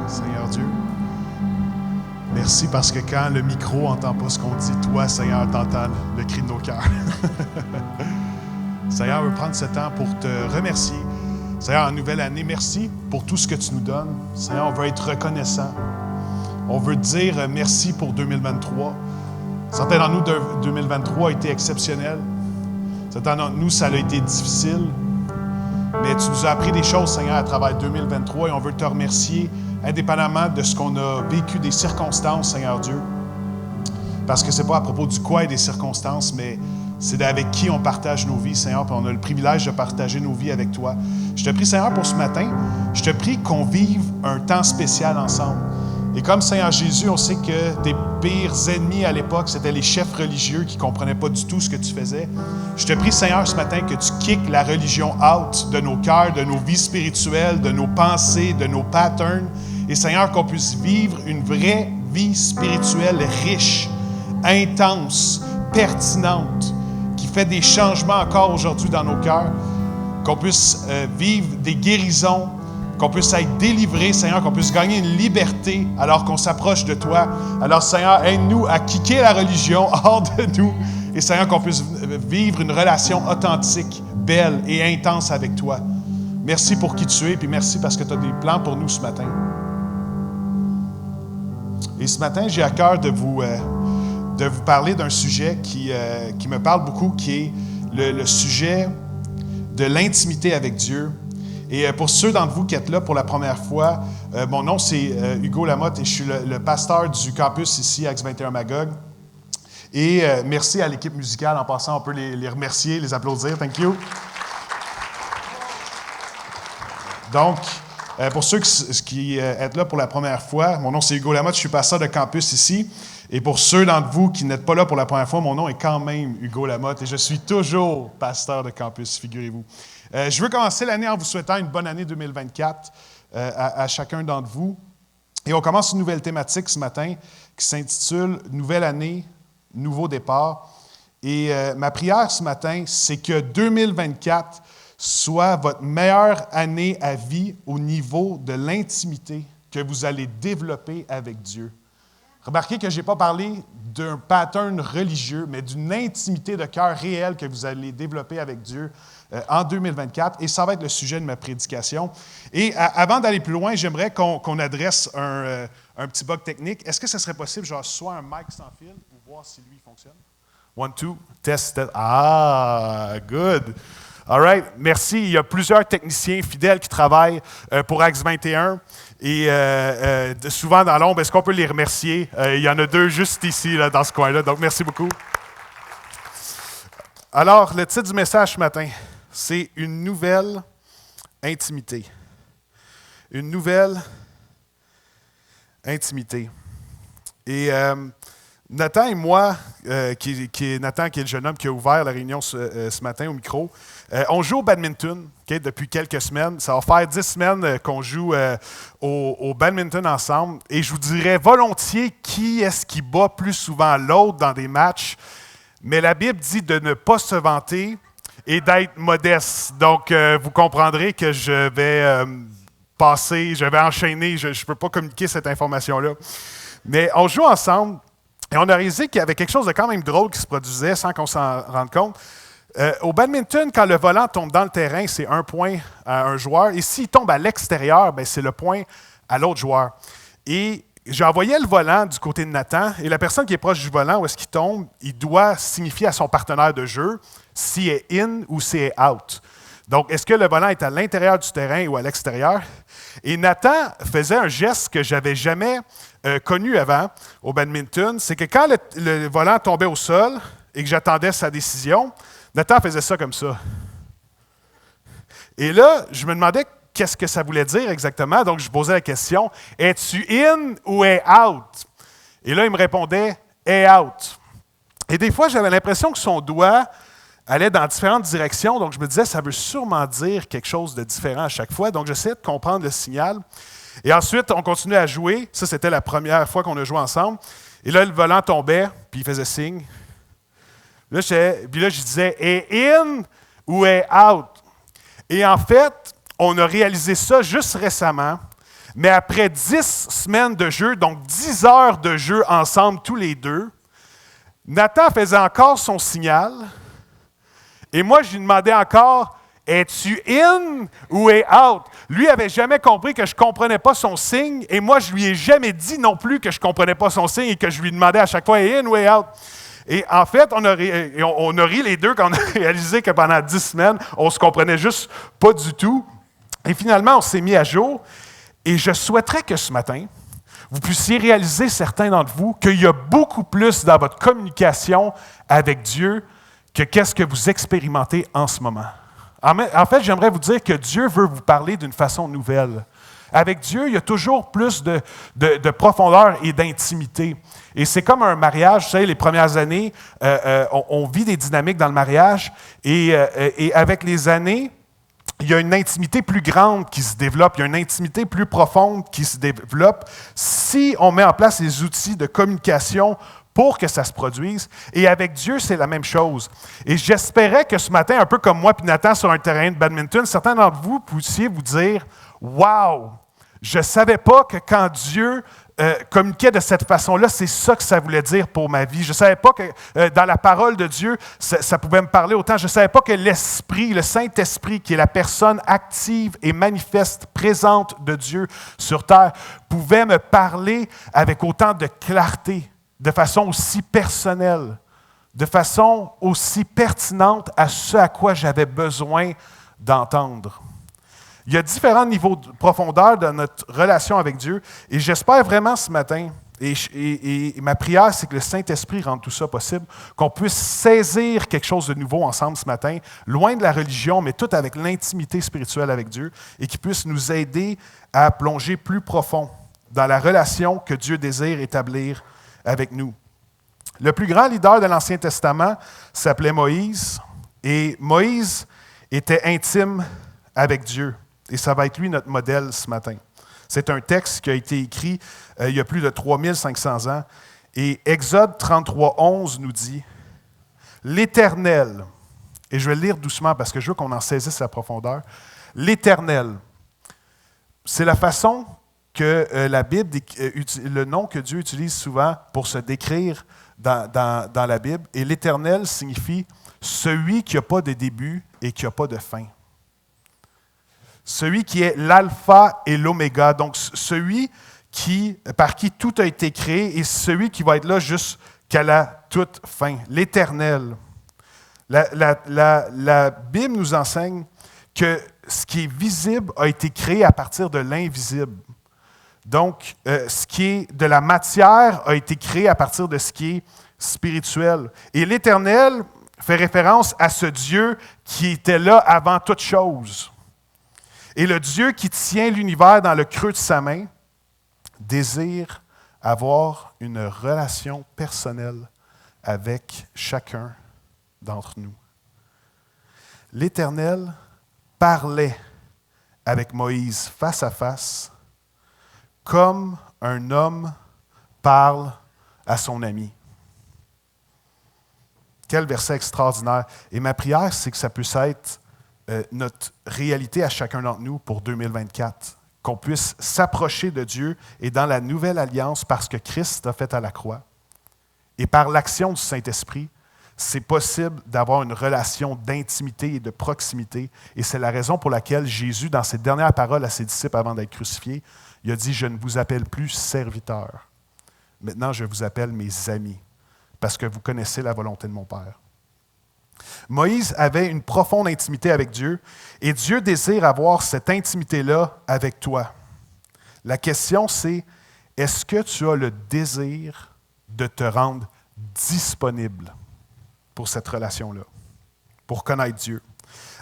Seigneur Dieu. Merci parce que quand le micro n'entend pas ce qu'on dit, toi, Seigneur, t'entends le cri de nos cœurs. Seigneur, on veut prendre ce temps pour te remercier. Seigneur, en nouvelle année, merci pour tout ce que tu nous donnes. Seigneur, on veut être reconnaissant. On veut te dire merci pour 2023. Certains d'entre nous, 2023 a été exceptionnel. Certains d'entre nous, ça a été difficile. Mais tu nous as appris des choses, Seigneur, à travers 2023 et on veut te remercier indépendamment de ce qu'on a vécu, des circonstances, Seigneur Dieu. Parce que ce n'est pas à propos du quoi et des circonstances, mais c'est avec qui on partage nos vies, Seigneur, puis on a le privilège de partager nos vies avec toi. Je te prie, Seigneur, pour ce matin, je te prie qu'on vive un temps spécial ensemble. Et comme Seigneur Jésus, on sait que tes pires ennemis à l'époque, c'était les chefs religieux qui ne comprenaient pas du tout ce que tu faisais. Je te prie, Seigneur, ce matin, que tu kicks la religion out de nos cœurs, de nos vies spirituelles, de nos pensées, de nos patterns. Et Seigneur, qu'on puisse vivre une vraie vie spirituelle riche, intense, pertinente, qui fait des changements encore aujourd'hui dans nos cœurs. Qu'on puisse vivre des guérisons, qu'on puisse être délivré, Seigneur, qu'on puisse gagner une liberté alors qu'on s'approche de toi. Alors, Seigneur, aide-nous à kicker la religion hors de nous. Et, Seigneur, qu'on puisse vivre une relation authentique, belle et intense avec toi. Merci pour qui tu es, puis merci parce que tu as des plans pour nous ce matin. Et ce matin, j'ai à cœur de vous parler d'un sujet qui me parle beaucoup, qui est le sujet de l'intimité avec Dieu. Et pour ceux d'entre vous qui êtes là pour la première fois, mon nom c'est Hugo Lamotte et je suis le pasteur du campus ici à X21 Magog. Et merci à l'équipe musicale. En passant, on peut les remercier, les applaudir. Thank you. Donc, pour ceux qui êtes là pour la première fois, mon nom c'est Hugo Lamotte, je suis pasteur de campus ici. Et pour ceux d'entre vous qui n'êtes pas là pour la première fois, mon nom est quand même Hugo Lamotte et je suis toujours pasteur de campus, figurez-vous. Je veux commencer l'année en vous souhaitant une bonne année 2024 à chacun d'entre vous. Et on commence une nouvelle thématique ce matin qui s'intitule « Nouvelle année, nouveau départ ». Et ma prière ce matin, c'est que 2024 soit votre meilleure année à vie au niveau de l'intimité que vous allez développer avec Dieu. Remarquez que je n'ai pas parlé d'un pattern religieux, mais d'une intimité de cœur réelle que vous allez développer avec Dieu en 2024. Et ça va être le sujet de ma prédication. Et avant d'aller plus loin, j'aimerais qu'on adresse un petit bug technique. Est-ce que ce serait possible, genre, soit un mic sans fil ou voir si lui fonctionne? 1, 2, test. Ah, good. All right, merci. Il y a plusieurs techniciens fidèles qui travaillent pour X21 et souvent dans l'ombre. Est-ce qu'on peut les remercier? Il y en a 2 juste ici, là, dans ce coin-là, donc merci beaucoup. Alors, le titre du message ce matin, c'est « Une nouvelle intimité ». Une nouvelle intimité. Et Nathan et moi, Nathan qui est le jeune homme qui a ouvert la réunion ce matin au micro, on joue au badminton depuis quelques semaines. Ça va faire 10 semaines qu'on joue au badminton ensemble. Et je vous dirais volontiers qui est-ce qui bat plus souvent l'autre dans des matchs. Mais la Bible dit de ne pas se vanter et d'être modeste. Donc, vous comprendrez que je vais enchaîner. Je ne peux pas communiquer cette information-là. Mais on joue ensemble. Et on a réalisé qu'il y avait quelque chose de quand même drôle qui se produisait sans qu'on s'en rende compte. Au badminton, quand le volant tombe dans le terrain, c'est 1 point à un joueur. Et s'il tombe à l'extérieur, bien, c'est le point à l'autre joueur. Et j'ai envoyé le volant du côté de Nathan. Et la personne qui est proche du volant, où est-ce qu'il tombe, il doit signifier à son partenaire de jeu s'il est in ou s'il est out. Donc, est-ce que le volant est à l'intérieur du terrain ou à l'extérieur? Et Nathan faisait un geste que je n'avais jamais connu avant au badminton. C'est que quand le volant tombait au sol et que j'attendais sa décision, Nathan faisait ça comme ça. Et là, je me demandais qu'est-ce que ça voulait dire exactement. Donc, je posais la question, « Es-tu in ou est out? » Et là, il me répondait, « Est out. » Et des fois, j'avais l'impression que son doigt allait dans différentes directions. Donc, je me disais, ça veut sûrement dire quelque chose de différent à chaque fois. Donc, j'essayais de comprendre le signal. Et ensuite, on continuait à jouer. Ça, c'était la première fois qu'on a joué ensemble. Et là, le volant tombait, puis il faisait signe. Puis là, je disais, est in ou est out? Et en fait, on a réalisé ça juste récemment. Mais après 10 semaines de jeu, donc 10 heures de jeu ensemble tous les deux, Nathan faisait encore son signal. Et moi, je lui demandais encore, es-tu in ou est out? Lui n'avait jamais compris que je ne comprenais pas son signe. Et moi, je lui ai jamais dit non plus que je ne comprenais pas son signe et que je lui demandais à chaque fois, est in ou est out? Et en fait, on a ri les deux quand on a réalisé que pendant 10 semaines, on ne se comprenait juste pas du tout. Et finalement, on s'est mis à jour. Et je souhaiterais que ce matin, vous puissiez réaliser, certains d'entre vous, qu'il y a beaucoup plus dans votre communication avec Dieu que qu'est-ce que vous expérimentez en ce moment. En fait, j'aimerais vous dire que Dieu veut vous parler d'une façon nouvelle. Avec Dieu, il y a toujours plus de profondeur et d'intimité. Et c'est comme un mariage, vous savez, les premières années, on vit des dynamiques dans le mariage et avec les années, il y a une intimité plus grande qui se développe, il y a une intimité plus profonde qui se développe si on met en place les outils de communication pour que ça se produise. Et avec Dieu, c'est la même chose. Et j'espérais que ce matin, un peu comme moi et Nathan sur un terrain de badminton, certains d'entre vous puissiez vous dire « Wow! Je ne savais pas que quand Dieu communiquait de cette façon-là, c'est ça que ça voulait dire pour ma vie. Je ne savais pas que dans la parole de Dieu, ça pouvait me parler autant. Je ne savais pas que l'Esprit, le Saint-Esprit, qui est la personne active et manifeste, présente de Dieu sur terre, pouvait me parler avec autant de clarté, de façon aussi personnelle, de façon aussi pertinente à ce à quoi j'avais besoin d'entendre. Il y a différents niveaux de profondeur dans notre relation avec Dieu et j'espère vraiment ce matin, et ma prière, c'est que le Saint-Esprit rende tout ça possible, qu'on puisse saisir quelque chose de nouveau ensemble ce matin, loin de la religion, mais tout avec l'intimité spirituelle avec Dieu, et qui puisse nous aider à plonger plus profond dans la relation que Dieu désire établir avec nous. Le plus grand leader de l'Ancien Testament s'appelait Moïse, et Moïse était intime avec Dieu. Et ça va être lui notre modèle ce matin. C'est un texte qui a été écrit il y a plus de 3500 ans. Et Exode 33:11 nous dit « L'Éternel », et je vais le lire doucement parce que je veux qu'on en saisisse la profondeur, « L'Éternel », c'est la façon que la Bible, le nom que Dieu utilise souvent pour se décrire dans la Bible. Et l'Éternel signifie « celui qui n'a pas de début et qui n'a pas de fin ». Celui qui est l'alpha et l'oméga, donc celui par qui tout a été créé et celui qui va être là jusqu'à la toute fin, l'Éternel. La Bible nous enseigne que ce qui est visible a été créé à partir de l'invisible. Donc, ce qui est de la matière a été créé à partir de ce qui est spirituel. Et l'Éternel fait référence à ce Dieu qui était là avant toute chose. Et le Dieu qui tient l'univers dans le creux de sa main désire avoir une relation personnelle avec chacun d'entre nous. L'Éternel parlait avec Moïse face à face, comme un homme parle à son ami. Quel verset extraordinaire. Et ma prière, c'est que ça puisse être notre réalité à chacun d'entre nous pour 2024, qu'on puisse s'approcher de Dieu et dans la nouvelle alliance parce que Christ a fait à la croix et par l'action du Saint-Esprit, c'est possible d'avoir une relation d'intimité et de proximité et c'est la raison pour laquelle Jésus, dans ses dernières paroles à ses disciples avant d'être crucifié, il a dit « Je ne vous appelle plus serviteurs, maintenant je vous appelle mes amis parce que vous connaissez la volonté de mon Père. » Moïse avait une profonde intimité avec Dieu et Dieu désire avoir cette intimité-là avec toi. La question, c'est, est-ce que tu as le désir de te rendre disponible pour cette relation-là, pour connaître Dieu?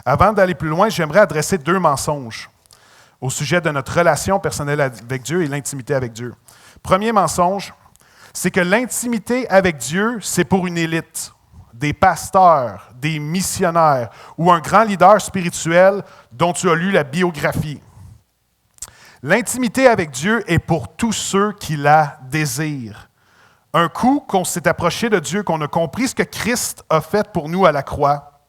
Avant d'aller plus loin, j'aimerais adresser 2 mensonges au sujet de notre relation personnelle avec Dieu et l'intimité avec Dieu. Premier mensonge, c'est que l'intimité avec Dieu, c'est pour une élite. Des pasteurs, des missionnaires ou un grand leader spirituel dont tu as lu la biographie. L'intimité avec Dieu est pour tous ceux qui la désirent. Un coup qu'on s'est approché de Dieu, qu'on a compris ce que Christ a fait pour nous à la croix,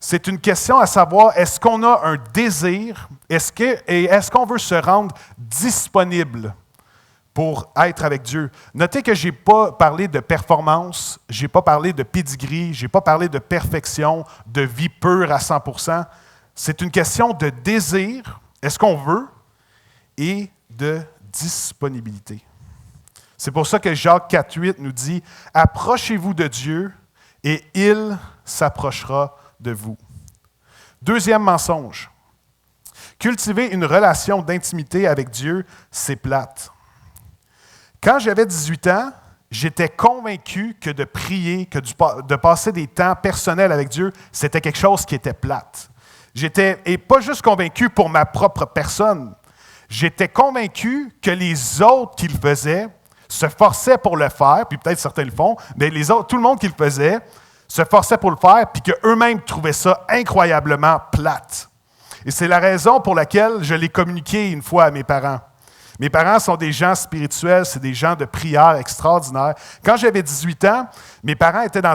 c'est une question à savoir, est-ce qu'on a un désir, est-ce qu'on veut se rendre disponible pour être avec Dieu? Notez que je n'ai pas parlé de performance, je n'ai pas parlé de pedigree, je n'ai pas parlé de perfection, de vie pure à 100%. C'est une question de désir, est-ce qu'on veut, et de disponibilité. C'est pour ça que Jacques 4,8 nous dit « Approchez-vous de Dieu et il s'approchera de vous. » Deuxième mensonge. Cultiver une relation d'intimité avec Dieu, c'est plate. Quand j'avais 18 ans, j'étais convaincu que de prier, de passer des temps personnels avec Dieu, c'était quelque chose qui était plate. Et pas juste convaincu pour ma propre personne, j'étais convaincu que les autres qui le faisaient se forçaient pour le faire, puis peut-être certains le font, mais les autres, tout le monde qui le faisait se forçait pour le faire, puis qu'eux-mêmes trouvaient ça incroyablement plate. Et c'est la raison pour laquelle je l'ai communiqué une fois à mes parents. Mes parents sont des gens spirituels, c'est des gens de prière extraordinaires. Quand j'avais 18 ans, mes parents étaient dans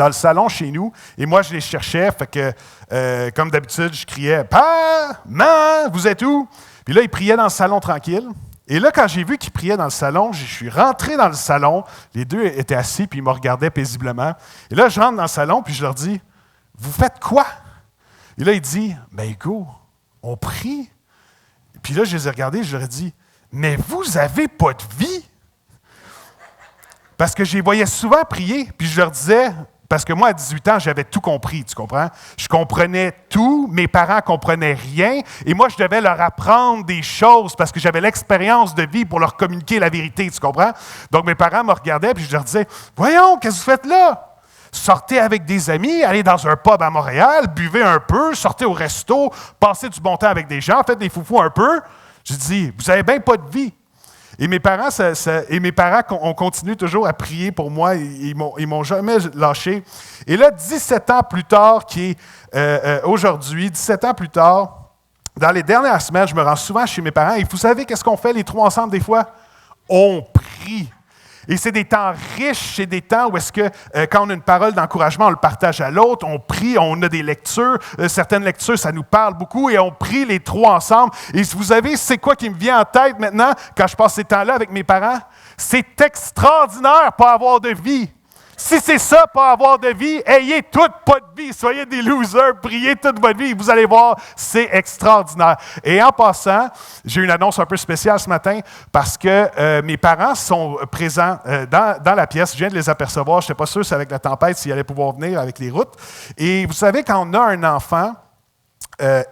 le salon chez nous, et moi, je les cherchais, fait que, comme d'habitude, je criais « Père, maman, vous êtes où? » Puis là, ils priaient dans le salon tranquille. Et là, quand j'ai vu qu'ils priaient dans le salon, je suis rentré dans le salon, les deux étaient assis, puis ils me regardaient paisiblement. Et là, je rentre dans le salon, puis je leur dis « Vous faites quoi? » Et là, il dit « Ben, go, on prie. » Puis là, je les ai regardés, je leur ai dit « Mais vous avez pas de vie? » Parce que je les voyais souvent prier, puis je leur disais, parce que moi, à 18 ans, j'avais tout compris, tu comprends? Je comprenais tout, mes parents ne comprenaient rien, et moi, je devais leur apprendre des choses parce que j'avais l'expérience de vie pour leur communiquer la vérité, tu comprends? Donc, mes parents me regardaient, puis je leur disais, « Voyons, qu'est-ce que vous faites là? Sortez avec des amis, allez dans un pub à Montréal, buvez un peu, sortez au resto, passez du bon temps avec des gens, faites des foufous un peu. » Je dis, « Vous n'avez bien pas de vie. » Et mes parents ont continué toujours à prier pour moi. Ils m'ont jamais lâché. Et là, 17 ans plus tard, qui est aujourd'hui, 17 ans plus tard, dans les dernières semaines, je me rends souvent chez mes parents. Et vous savez qu'est-ce qu'on fait les trois ensemble des fois? On prie. Et c'est des temps riches, c'est des temps où est-ce que, quand on a une parole d'encouragement, on le partage à l'autre, on prie, on a des lectures, certaines lectures, ça nous parle beaucoup, et on prie les trois ensemble. Et vous savez, c'est quoi qui me vient en tête maintenant, quand je passe ces temps-là avec mes parents? C'est extraordinaire pas avoir de vie. Si c'est ça, pas avoir de vie, ayez toute pas de vie, soyez des losers, priez toute votre vie, vous allez voir, c'est extraordinaire. Et en passant, j'ai une annonce un peu spéciale ce matin parce que mes parents sont présents dans la pièce, je viens de les apercevoir, je n'étais pas sûr si avec la tempête, s'ils allaient pouvoir venir avec les routes. Et vous savez, quand on a un enfant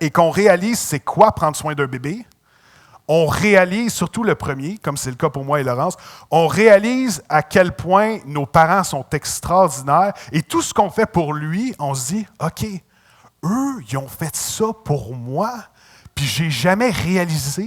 et qu'on réalise c'est quoi prendre soin d'un bébé, on réalise, surtout le premier, comme c'est le cas pour moi et Laurence, on réalise à quel point nos parents sont extraordinaires et tout ce qu'on fait pour lui, on se dit, OK, eux, ils ont fait ça pour moi, puis j'ai jamais réalisé,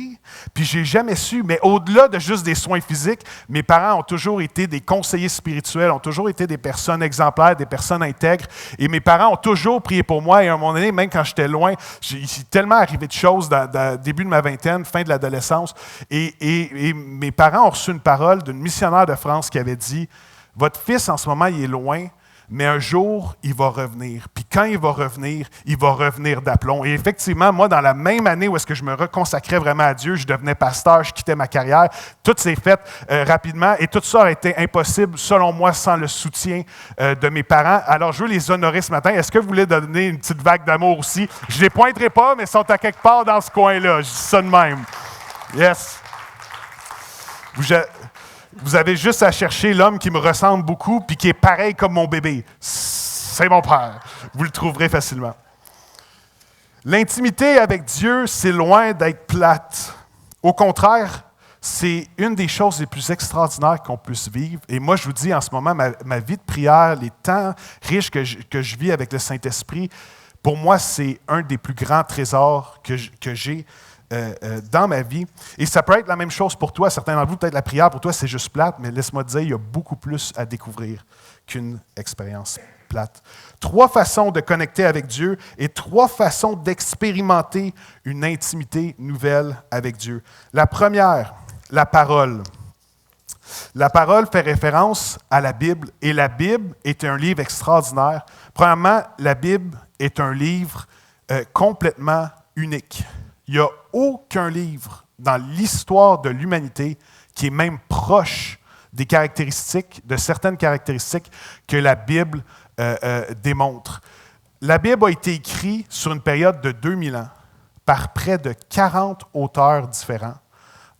puis j'ai jamais su, mais au-delà de juste des soins physiques, mes parents ont toujours été des conseillers spirituels, ont toujours été des personnes exemplaires, des personnes intègres, et mes parents ont toujours prié pour moi, et à un moment donné, même quand j'étais loin, il s'est tellement arrivé de choses dans début de ma vingtaine, fin de l'adolescence, et mes parents ont reçu une parole d'une missionnaire de France qui avait dit, « Votre fils, en ce moment, il est loin, mais un jour, il va revenir. Puis quand il va revenir d'aplomb. » Et effectivement, moi, dans la même année où est-ce que je me reconsacrais vraiment à Dieu, je devenais pasteur, je quittais ma carrière, tout s'est fait rapidement et tout ça aurait été impossible, selon moi, sans le soutien de mes parents. Alors, je veux les honorer ce matin. Est-ce que vous voulez donner une petite vague d'amour aussi? Je ne les pointerai pas, mais ils sont à quelque part dans ce coin-là. Je dis ça de même. Yes. Vous avez juste à chercher l'homme qui me ressemble beaucoup puis qui est pareil comme mon bébé. C'est mon père. Vous le trouverez facilement. L'intimité avec Dieu, c'est loin d'être plate. Au contraire, c'est une des choses les plus extraordinaires qu'on puisse vivre. Et moi, je vous dis en ce moment, ma vie de prière, les temps riches que je vis avec le Saint-Esprit, pour moi, c'est un des plus grands trésors que j'ai dans ma vie. Et ça peut être la même chose pour toi. Certains d'entre vous, peut-être la prière pour toi, c'est juste plate, mais laisse-moi te dire, il y a beaucoup plus à découvrir qu'une expérience plate. 3 façons de connecter avec Dieu et 3 façons d'expérimenter une intimité nouvelle avec Dieu. La première, la parole. La parole fait référence à la Bible, et la Bible est un livre extraordinaire. Premièrement, la Bible est un livre complètement unique. Il n'y a aucun livre dans l'histoire de l'humanité qui est même proche des caractéristiques, de certaines caractéristiques que la Bible démontre. La Bible a été écrite sur une période de 2000 ans par près de 40 auteurs différents,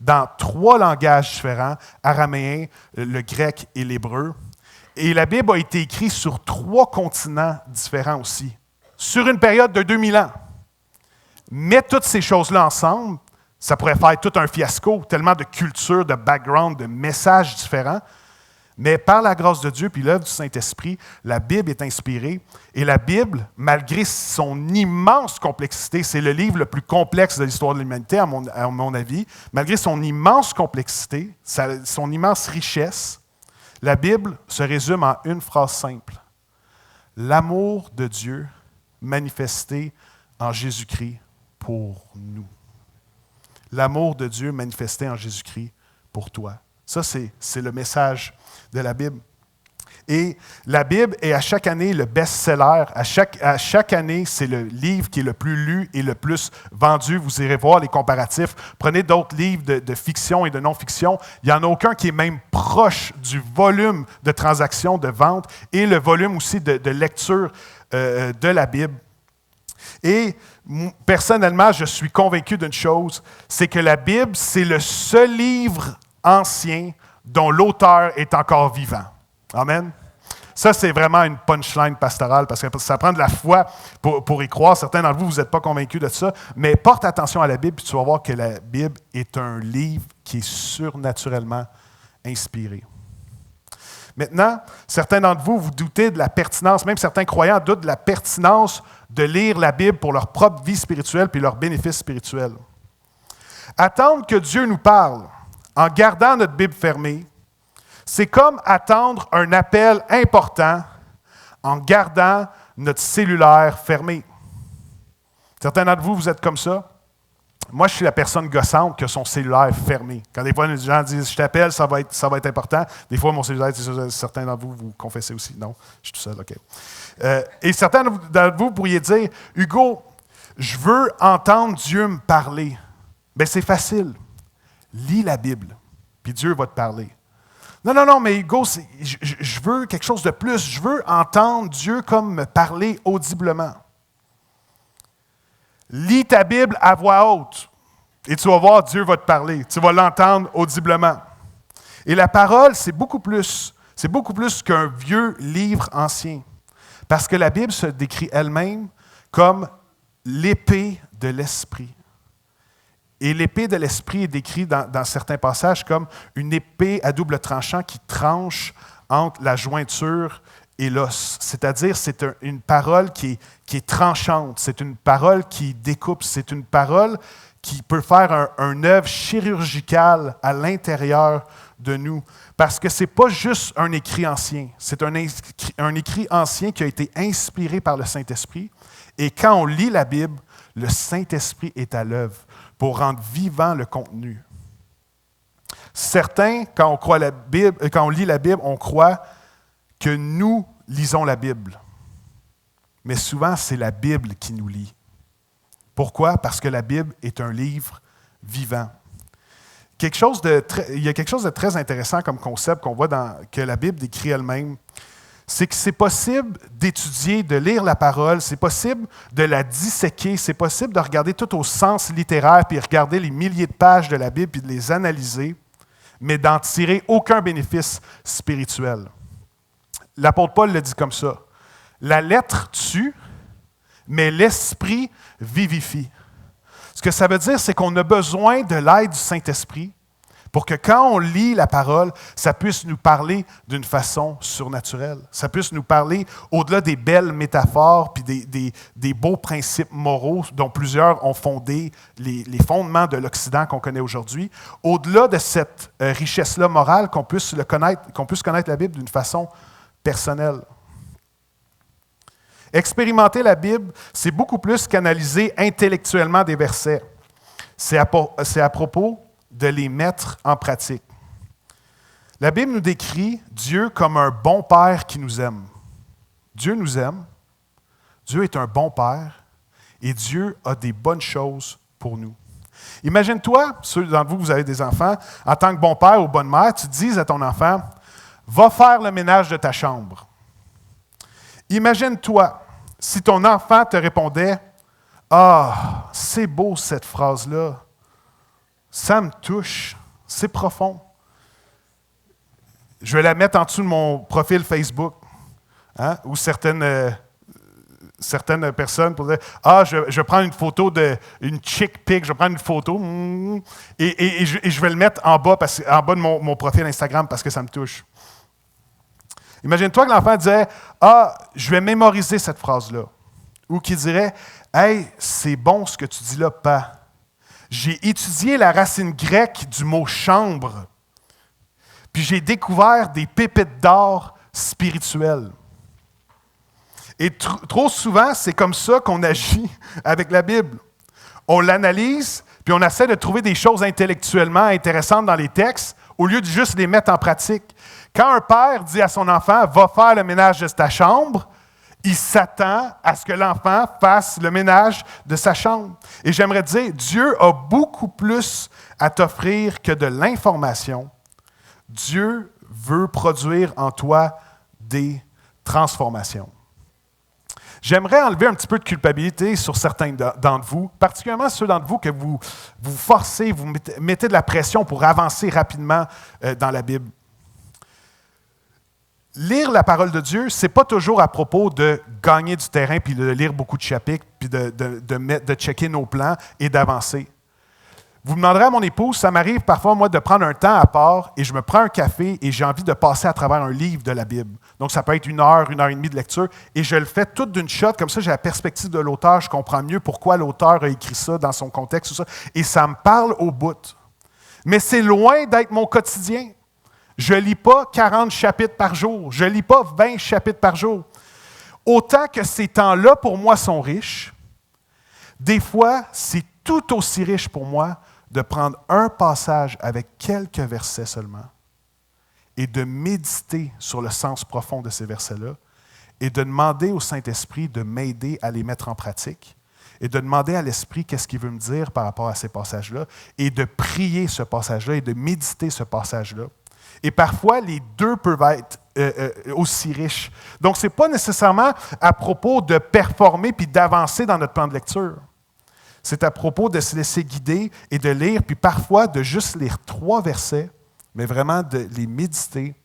dans 3 langages différents, araméen, le grec et l'hébreu. Et la Bible a été écrite sur 3 continents différents aussi, sur une période de 2000 ans. Mets toutes ces choses-là ensemble, ça pourrait faire tout un fiasco, tellement de culture, de background, de messages différents. Mais par la grâce de Dieu puis l'œuvre du Saint-Esprit, la Bible est inspirée. Et la Bible, malgré son immense complexité, c'est le livre le plus complexe de l'histoire de l'humanité, à mon avis, malgré son immense complexité, son immense richesse, la Bible se résume en une phrase simple. L'amour de Dieu manifesté en Jésus-Christ pour nous. L'amour de Dieu manifesté en Jésus-Christ pour toi. Ça, c'est le message de la Bible. Et la Bible est à chaque année le best-seller. À chaque année, c'est le livre qui est le plus lu et le plus vendu. Vous irez voir les comparatifs. Prenez d'autres livres de fiction et de non-fiction. Il n'y en a aucun qui est même proche du volume de transactions, de ventes et le volume aussi de lecture de la Bible. Et personnellement, je suis convaincu d'une chose, c'est que la Bible, c'est le seul livre ancien dont l'auteur est encore vivant. Amen. Ça, c'est vraiment une punchline pastorale parce que ça prend de la foi pour y croire. Certains d'entre vous, vous n'êtes pas convaincus de ça, mais porte attention à la Bible et tu vas voir que la Bible est un livre qui est surnaturellement inspiré. Maintenant, certains d'entre vous, vous doutez de la pertinence, même certains croyants doutent de la pertinence de lire la Bible pour leur propre vie spirituelle puis leurs bénéfices spirituels. Attendre que Dieu nous parle en gardant notre Bible fermée, c'est comme attendre un appel important en gardant notre cellulaire fermé. Certains d'entre vous, vous êtes comme ça. Moi, je suis la personne gossante qui a son cellulaire fermé. Quand des fois, les gens disent « je t'appelle, ça va être important », des fois, mon cellulaire, certains d'entre vous, vous confessez aussi. Non, je suis tout seul, OK. Et certains d'entre vous pourriez dire « Hugo, je veux entendre Dieu me parler. » Bien, c'est facile. Lis la Bible, puis Dieu va te parler. Non, mais Hugo, je veux quelque chose de plus. Je veux entendre Dieu comme me parler audiblement. Lis ta Bible à voix haute et tu vas voir, Dieu va te parler. Tu vas l'entendre audiblement. Et la parole, c'est beaucoup plus qu'un vieux livre ancien. Parce que la Bible se décrit elle-même comme l'épée de l'Esprit. Et l'épée de l'Esprit est décrite dans certains passages comme une épée à double tranchant qui tranche entre la jointure et l'os. C'est-à-dire, c'est une parole qui est tranchante, c'est une parole qui découpe, c'est une parole qui peut faire un œuvre chirurgicale à l'intérieur de nous. Parce que ce n'est pas juste un écrit ancien, c'est un écrit ancien qui a été inspiré par le Saint-Esprit. Et quand on lit la Bible, le Saint-Esprit est à l'œuvre pour rendre vivant le contenu. Certains, quand on lit la Bible, on croit que nous lisons la Bible. Mais souvent, c'est la Bible qui nous lit. Pourquoi? Parce que la Bible est un livre vivant. Il y a quelque chose de très intéressant comme concept qu'on voit que la Bible décrit elle-même. C'est que c'est possible d'étudier, de lire la parole, c'est possible de la disséquer, c'est possible de regarder tout au sens littéraire, puis regarder les milliers de pages de la Bible, puis de les analyser, mais d'en tirer aucun bénéfice spirituel. L'apôtre Paul le dit comme ça. La lettre tue, mais l'esprit vivifie. Ce que ça veut dire, c'est qu'on a besoin de l'aide du Saint-Esprit pour que quand on lit la parole, ça puisse nous parler d'une façon surnaturelle. Ça puisse nous parler au-delà des belles métaphores puis des beaux principes moraux dont plusieurs ont fondé les fondements de l'Occident qu'on connaît aujourd'hui. Au-delà de cette richesse-là morale, qu'on puisse connaître la Bible d'une façon personnelle. Expérimenter la Bible, c'est beaucoup plus qu'analyser intellectuellement des versets. C'est à propos de les mettre en pratique. La Bible nous décrit Dieu comme un bon père qui nous aime. Dieu nous aime. Dieu est un bon père et Dieu a des bonnes choses pour nous. Imagine-toi, ceux d'entre vous, vous avez des enfants, en tant que bon père ou bonne mère, tu dis à ton enfant, va faire le ménage de ta chambre. Imagine-toi si ton enfant te répondait, ah, c'est beau cette phrase-là, ça me touche, c'est profond. Je vais la mettre en dessous de mon profil Facebook, où certaines personnes pourraient dire, ah, je vais prendre une photo une chick pic, je vais prendre une photo et je vais le mettre en bas de mon profil Instagram parce que ça me touche. Imagine-toi que l'enfant disait, ah, je vais mémoriser cette phrase-là. Ou qu'il dirait, hey, c'est bon ce que tu dis là, pas. J'ai étudié la racine grecque du mot chambre, puis j'ai découvert des pépites d'or spirituelles. Et trop souvent, c'est comme ça qu'on agit avec la Bible. On l'analyse, puis on essaie de trouver des choses intellectuellement intéressantes dans les textes, au lieu de juste les mettre en pratique. Quand un père dit à son enfant, va faire le ménage de ta chambre, il s'attend à ce que l'enfant fasse le ménage de sa chambre. Et j'aimerais dire, Dieu a beaucoup plus à t'offrir que de l'information. Dieu veut produire en toi des transformations. J'aimerais enlever un petit peu de culpabilité sur certains d'entre vous, particulièrement ceux d'entre vous que vous forcez, vous mettez de la pression pour avancer rapidement dans la Bible. Lire la parole de Dieu, ce n'est pas toujours à propos de gagner du terrain, puis de lire beaucoup de chapitres, puis de checker nos plans et d'avancer. Vous me demanderez à mon épouse, ça m'arrive parfois, moi, de prendre un temps à part et je me prends un café et j'ai envie de passer à travers un livre de la Bible. Donc, ça peut être 1 heure, 1 heure et demie de lecture et je le fais tout d'une shot. Comme ça, j'ai la perspective de l'auteur, je comprends mieux pourquoi l'auteur a écrit ça dans son contexte, tout ça, et ça me parle au bout. Mais c'est loin d'être mon quotidien. Je ne lis pas 40 chapitres par jour. Je ne lis pas 20 chapitres par jour. Autant que ces temps-là, pour moi, sont riches, des fois, c'est tout aussi riche pour moi de prendre un passage avec quelques versets seulement et de méditer sur le sens profond de ces versets-là et de demander au Saint-Esprit de m'aider à les mettre en pratique et de demander à l'Esprit qu'est-ce qu'il veut me dire par rapport à ces passages-là et de prier ce passage-là et de méditer ce passage-là. Et parfois, les deux peuvent être aussi riches. Donc, ce n'est pas nécessairement à propos de performer puis d'avancer dans notre plan de lecture. C'est à propos de se laisser guider et de lire, puis parfois de juste lire 3 versets, mais vraiment de les méditer,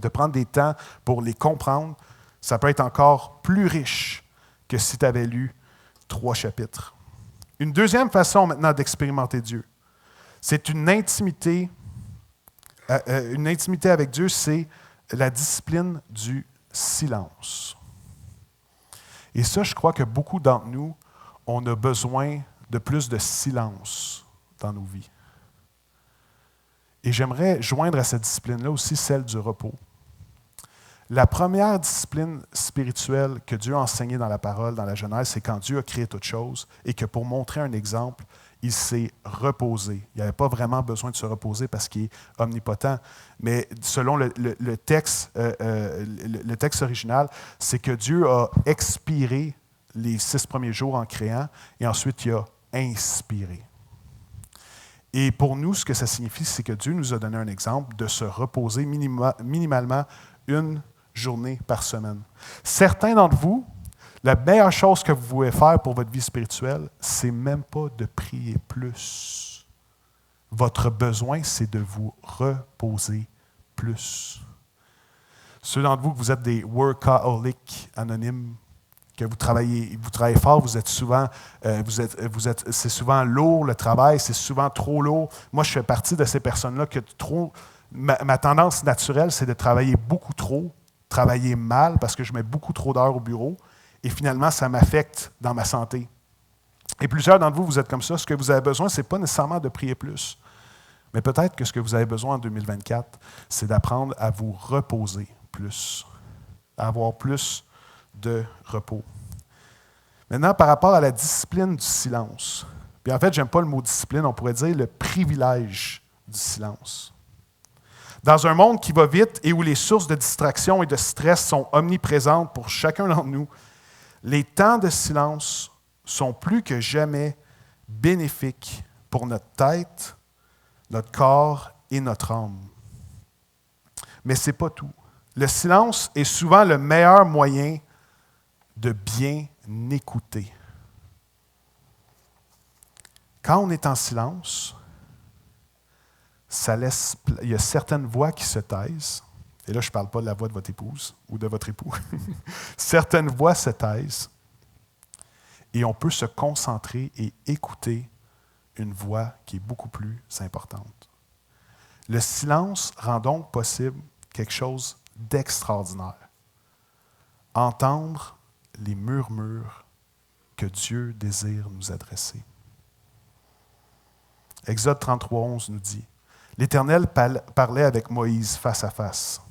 de prendre des temps pour les comprendre. Ça peut être encore plus riche que si tu avais lu 3 chapitres. Une deuxième façon maintenant d'expérimenter Dieu, c'est une intimité avec Dieu, c'est la discipline du silence. Et ça, je crois que beaucoup d'entre nous, on a besoin de plus de silence dans nos vies. Et j'aimerais joindre à cette discipline-là aussi celle du repos. La première discipline spirituelle que Dieu a enseignée dans la parole, dans la Genèse, c'est quand Dieu a créé toute chose et que pour montrer un exemple, il s'est reposé. Il n'avait pas vraiment besoin de se reposer parce qu'il est omnipotent. Mais selon le texte original, c'est que Dieu a expiré les 6 premiers jours en créant et ensuite il a inspiré. Et pour nous, ce que ça signifie, c'est que Dieu nous a donné un exemple de se reposer minimalement 1 journée par semaine. Certains d'entre vous, la meilleure chose que vous pouvez faire pour votre vie spirituelle, c'est même pas de prier plus. Votre besoin, c'est de vous reposer plus. Ceux d'entre vous que vous êtes des workaholics anonymes, que vous travaillez fort, vous êtes souvent, c'est souvent lourd le travail, c'est souvent trop lourd. Moi, je fais partie de ces personnes-là que ma tendance naturelle, c'est de travailler beaucoup trop, travailler mal parce que je mets beaucoup trop d'heures au bureau et finalement, ça m'affecte dans ma santé. Et plusieurs d'entre vous, vous êtes comme ça. Ce que vous avez besoin, ce n'est pas nécessairement de prier plus, mais peut-être que ce que vous avez besoin en 2024, c'est d'apprendre à vous reposer plus, à avoir plus de repos. Maintenant, par rapport à la discipline du silence, puis en fait, j'aime pas le mot discipline, on pourrait dire le privilège du silence. Dans un monde qui va vite et où les sources de distraction et de stress sont omniprésentes pour chacun d'entre nous, les temps de silence sont plus que jamais bénéfiques pour notre tête, notre corps et notre âme. Mais ce n'est pas tout. Le silence est souvent le meilleur moyen de bien écouter. Quand on est en silence, il y a certaines voix qui se taisent. Et là, je ne parle pas de la voix de votre épouse ou de votre époux. Certaines voix se taisent et on peut se concentrer et écouter une voix qui est beaucoup plus importante. Le silence rend donc possible quelque chose d'extraordinaire. Entendre les murmures que Dieu désire nous adresser. Exode 33:11 nous dit « L'Éternel parlait avec Moïse face à face,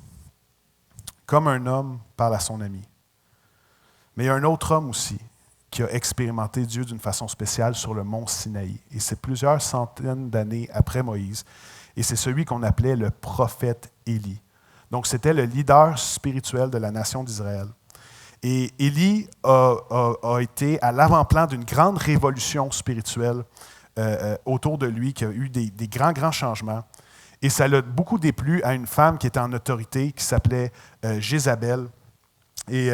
comme un homme parle à son ami. Mais il y a un autre homme aussi qui a expérimenté Dieu d'une façon spéciale sur le mont Sinaï. Et c'est plusieurs centaines d'années après Moïse. Et c'est celui qu'on appelait le prophète Élie. Donc, c'était le leader spirituel de la nation d'Israël. Et Élie a été à l'avant-plan d'une grande révolution spirituelle autour de lui, qui a eu des grands changements. Et ça l'a beaucoup déplu à une femme qui était en autorité, qui s'appelait Jézabel. Et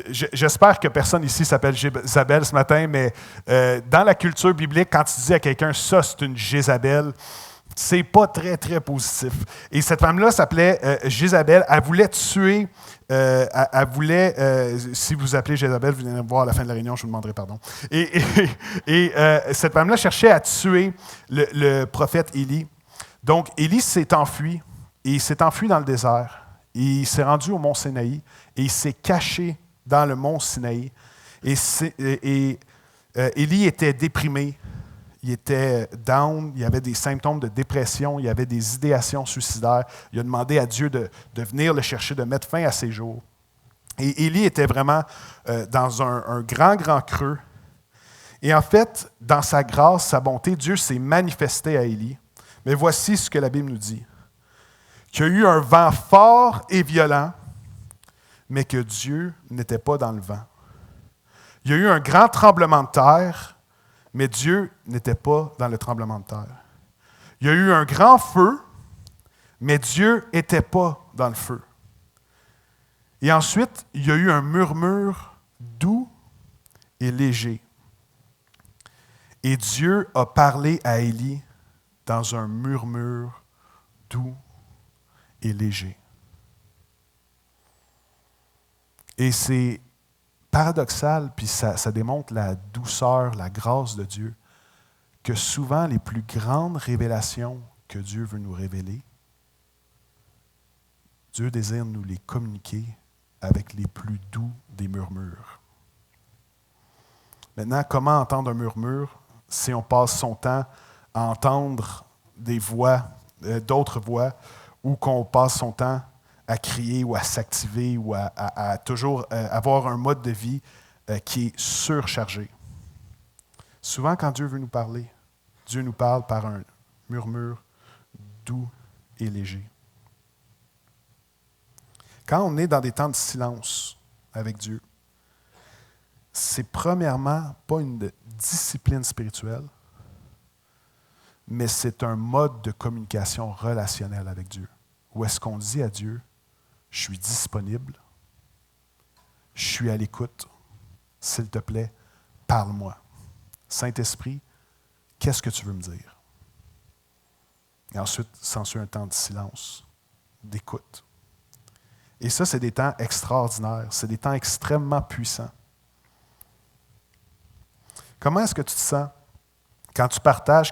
j'espère que personne ici s'appelle Jézabel ce matin, mais dans la culture biblique, quand tu dis à quelqu'un « ça, c'est une Jézabel », c'est pas très, très positif. Et cette femme-là s'appelait Jézabel. Elle voulait tuer, si vous appelez Jézabel, vous venez me voir à la fin de la réunion, je vous demanderai pardon. Et cette femme-là cherchait à tuer le prophète Élie. Donc, Élie s'est enfui, et il s'est enfui dans le désert. Et il s'est rendu au mont Sinaï, et il s'est caché dans le mont Sinaï. Et Élie était déprimé. Il était down, il y avait des symptômes de dépression, il y avait des idéations suicidaires. Il a demandé à Dieu de venir le chercher, de mettre fin à ses jours. Et Élie était vraiment dans un grand creux. Et en fait, dans sa grâce, sa bonté, Dieu s'est manifesté à Élie. Mais voici ce que la Bible nous dit. Qu'il y a eu un vent fort et violent, mais que Dieu n'était pas dans le vent. Il y a eu un grand tremblement de terre, mais Dieu n'était pas dans le tremblement de terre. Il y a eu un grand feu, mais Dieu n'était pas dans le feu. Et ensuite, il y a eu un murmure doux et léger. Et Dieu a parlé à Élie dans un murmure doux et léger. Et c'est paradoxal, puis ça démontre la douceur, la grâce de Dieu, que souvent les plus grandes révélations que Dieu veut nous révéler, Dieu désire nous les communiquer avec les plus doux des murmures. Maintenant, comment entendre un murmure si on passe son temps à entendre des voix, d'autres voix, ou qu'on passe son temps à crier ou à s'activer ou à toujours avoir un mode de vie qui est surchargé. Souvent, quand Dieu veut nous parler, Dieu nous parle par un murmure doux et léger. Quand on est dans des temps de silence avec Dieu, c'est premièrement pas une discipline spirituelle, mais c'est un mode de communication relationnelle avec Dieu. Où est-ce qu'on dit à Dieu, je suis disponible, je suis à l'écoute, s'il te plaît, parle-moi. Saint-Esprit, qu'est-ce que tu veux me dire? Et ensuite, s'ensuit un temps de silence, d'écoute. Et ça, c'est des temps extraordinaires, c'est des temps extrêmement puissants. Comment est-ce que tu te sens quand tu partages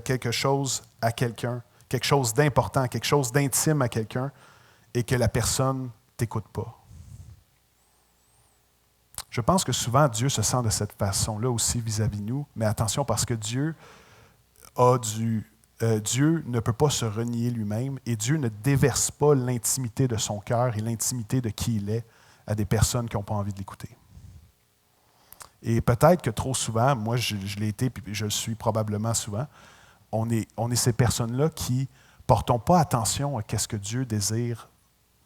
quelque chose à quelqu'un, quelque chose d'important, quelque chose d'intime à quelqu'un, et que la personne ne t'écoute pas? Je pense que souvent, Dieu se sent de cette façon-là aussi vis-à-vis de nous, mais attention, parce que Dieu ne peut pas se renier lui-même, et Dieu ne déverse pas l'intimité de son cœur et l'intimité de qui il est à des personnes qui n'ont pas envie de l'écouter. Et peut-être que trop souvent, moi je l'ai été, puis je le suis probablement souvent, on est ces personnes-là qui portons pas attention à ce que Dieu désire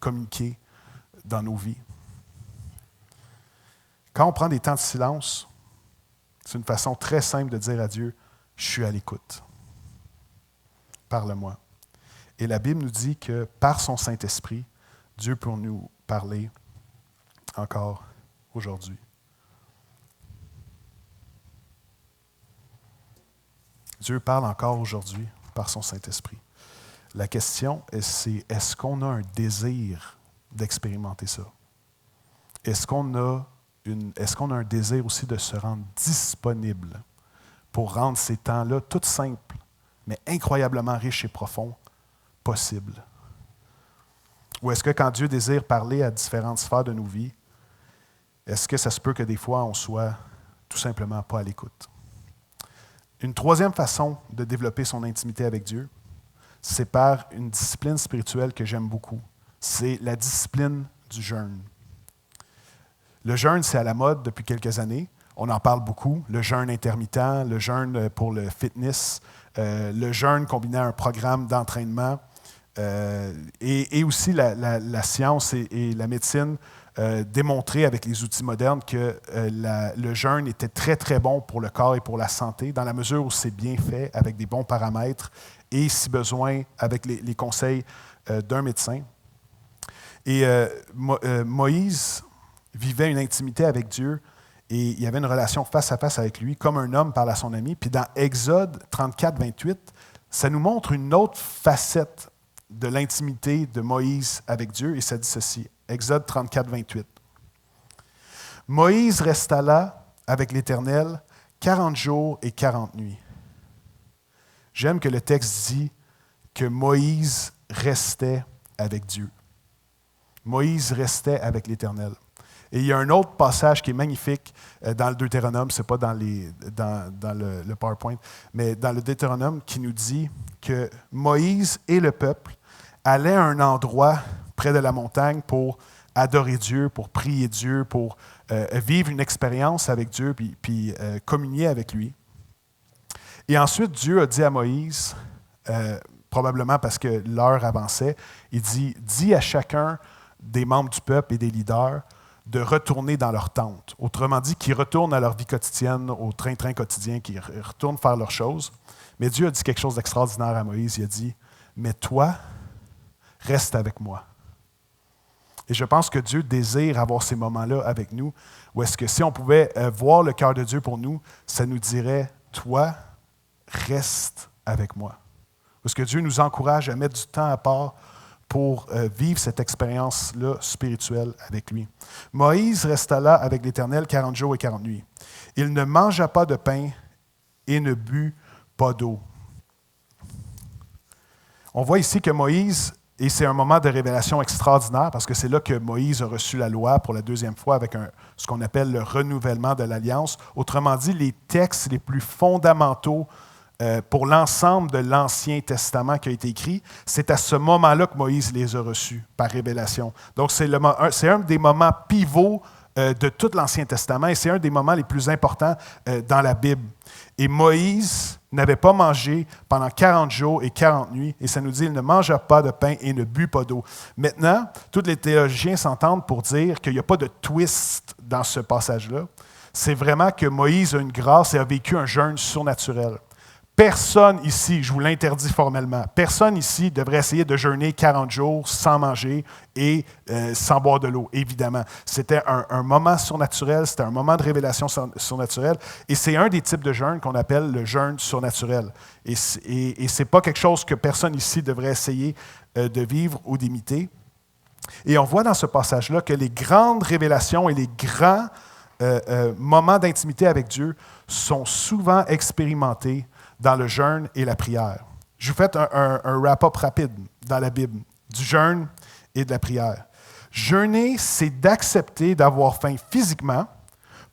communiquer dans nos vies. Quand on prend des temps de silence, c'est une façon très simple de dire à Dieu, « Je suis à l'écoute. Parle-moi. » Et la Bible nous dit que par son Saint-Esprit, Dieu peut nous parler encore aujourd'hui. Dieu parle encore aujourd'hui par son Saint-Esprit. La question, c'est est-ce qu'on a un désir d'expérimenter ça? Est-ce qu'on a un désir aussi de se rendre disponible pour rendre ces temps-là tout simples, mais incroyablement riches et profonds, possibles? Ou est-ce que quand Dieu désire parler à différentes sphères de nos vies, est-ce que ça se peut que des fois on soit tout simplement pas à l'écoute? Une troisième façon de développer son intimité avec Dieu, c'est par une discipline spirituelle que j'aime beaucoup. C'est la discipline du jeûne. Le jeûne, c'est à la mode depuis quelques années. On en parle beaucoup. Le jeûne intermittent, le jeûne pour le fitness, le jeûne combiné à un programme d'entraînement. Et aussi la science et la médecine démontré avec les outils modernes que le jeûne était très, très bon pour le corps et pour la santé, dans la mesure où c'est bien fait, avec des bons paramètres et, si besoin, avec les conseils d'un médecin. Et Moïse vivait une intimité avec Dieu et il y avait une relation face à face avec lui, comme un homme parle à son ami. Puis dans Exode 34, 28, ça nous montre une autre facette de l'intimité de Moïse avec Dieu, et ça dit ceci, Exode 34, 28. « Moïse resta là avec l'Éternel 40 jours et 40 nuits. » J'aime que le texte dit que Moïse restait avec Dieu. Moïse restait avec l'Éternel. Et il y a un autre passage qui est magnifique dans le Deutéronome, ce n'est pas dans le PowerPoint, mais dans le Deutéronome qui nous dit que Moïse et le peuple allaient à un endroit près de la montagne pour adorer Dieu, pour prier Dieu, pour vivre une expérience avec Dieu, puis communier avec lui. Et ensuite, Dieu a dit à Moïse, probablement parce que l'heure avançait, il dit « Dis à chacun des membres du peuple et des leaders de retourner dans leur tente. » Autrement dit, qu'ils retournent à leur vie quotidienne, au train-train quotidien, qu'ils retournent faire leurs choses. Mais Dieu a dit quelque chose d'extraordinaire à Moïse. Il a dit « Mais toi, reste avec moi. » Et je pense que Dieu désire avoir ces moments-là avec nous, où est-ce que si on pouvait voir le cœur de Dieu pour nous, ça nous dirait « Toi, reste avec moi. » Parce que Dieu nous encourage à mettre du temps à part pour vivre cette expérience-là spirituelle avec lui. Moïse resta là avec l'Éternel 40 jours et 40 nuits. Il ne mangea pas de pain et ne but pas d'eau. On voit ici que Moïse, et c'est un moment de révélation extraordinaire, parce que c'est là que Moïse a reçu la loi pour la deuxième fois avec ce qu'on appelle le renouvellement de l'Alliance. Autrement dit, les textes les plus fondamentaux pour l'ensemble de l'Ancien Testament qui a été écrit, c'est à ce moment-là que Moïse les a reçus par révélation. Donc, c'est un des moments pivots de tout l'Ancien Testament et c'est un des moments les plus importants dans la Bible. Et Moïse n'avait pas mangé pendant 40 jours et 40 nuits, et ça nous dit, il ne mangea pas de pain et ne but pas d'eau. Maintenant, tous les théologiens s'entendent pour dire qu'il n'y a pas de twist dans ce passage-là. C'est vraiment que Moïse a une grâce et a vécu un jeûne surnaturel. Personne ici, je vous l'interdis formellement, personne ici devrait essayer de jeûner 40 jours sans manger et sans boire de l'eau, évidemment. C'était un moment surnaturel, c'était un moment de révélation surnaturelle, et c'est un des types de jeûne qu'on appelle le jeûne surnaturel. Et ce n'est pas quelque chose que personne ici devrait essayer de vivre ou d'imiter. Et on voit dans ce passage-là que les grandes révélations et les grands moments d'intimité avec Dieu sont souvent expérimentés dans le jeûne et la prière. Je vous fais un wrap-up rapide dans la Bible, du jeûne et de la prière. Jeûner, c'est d'accepter d'avoir faim physiquement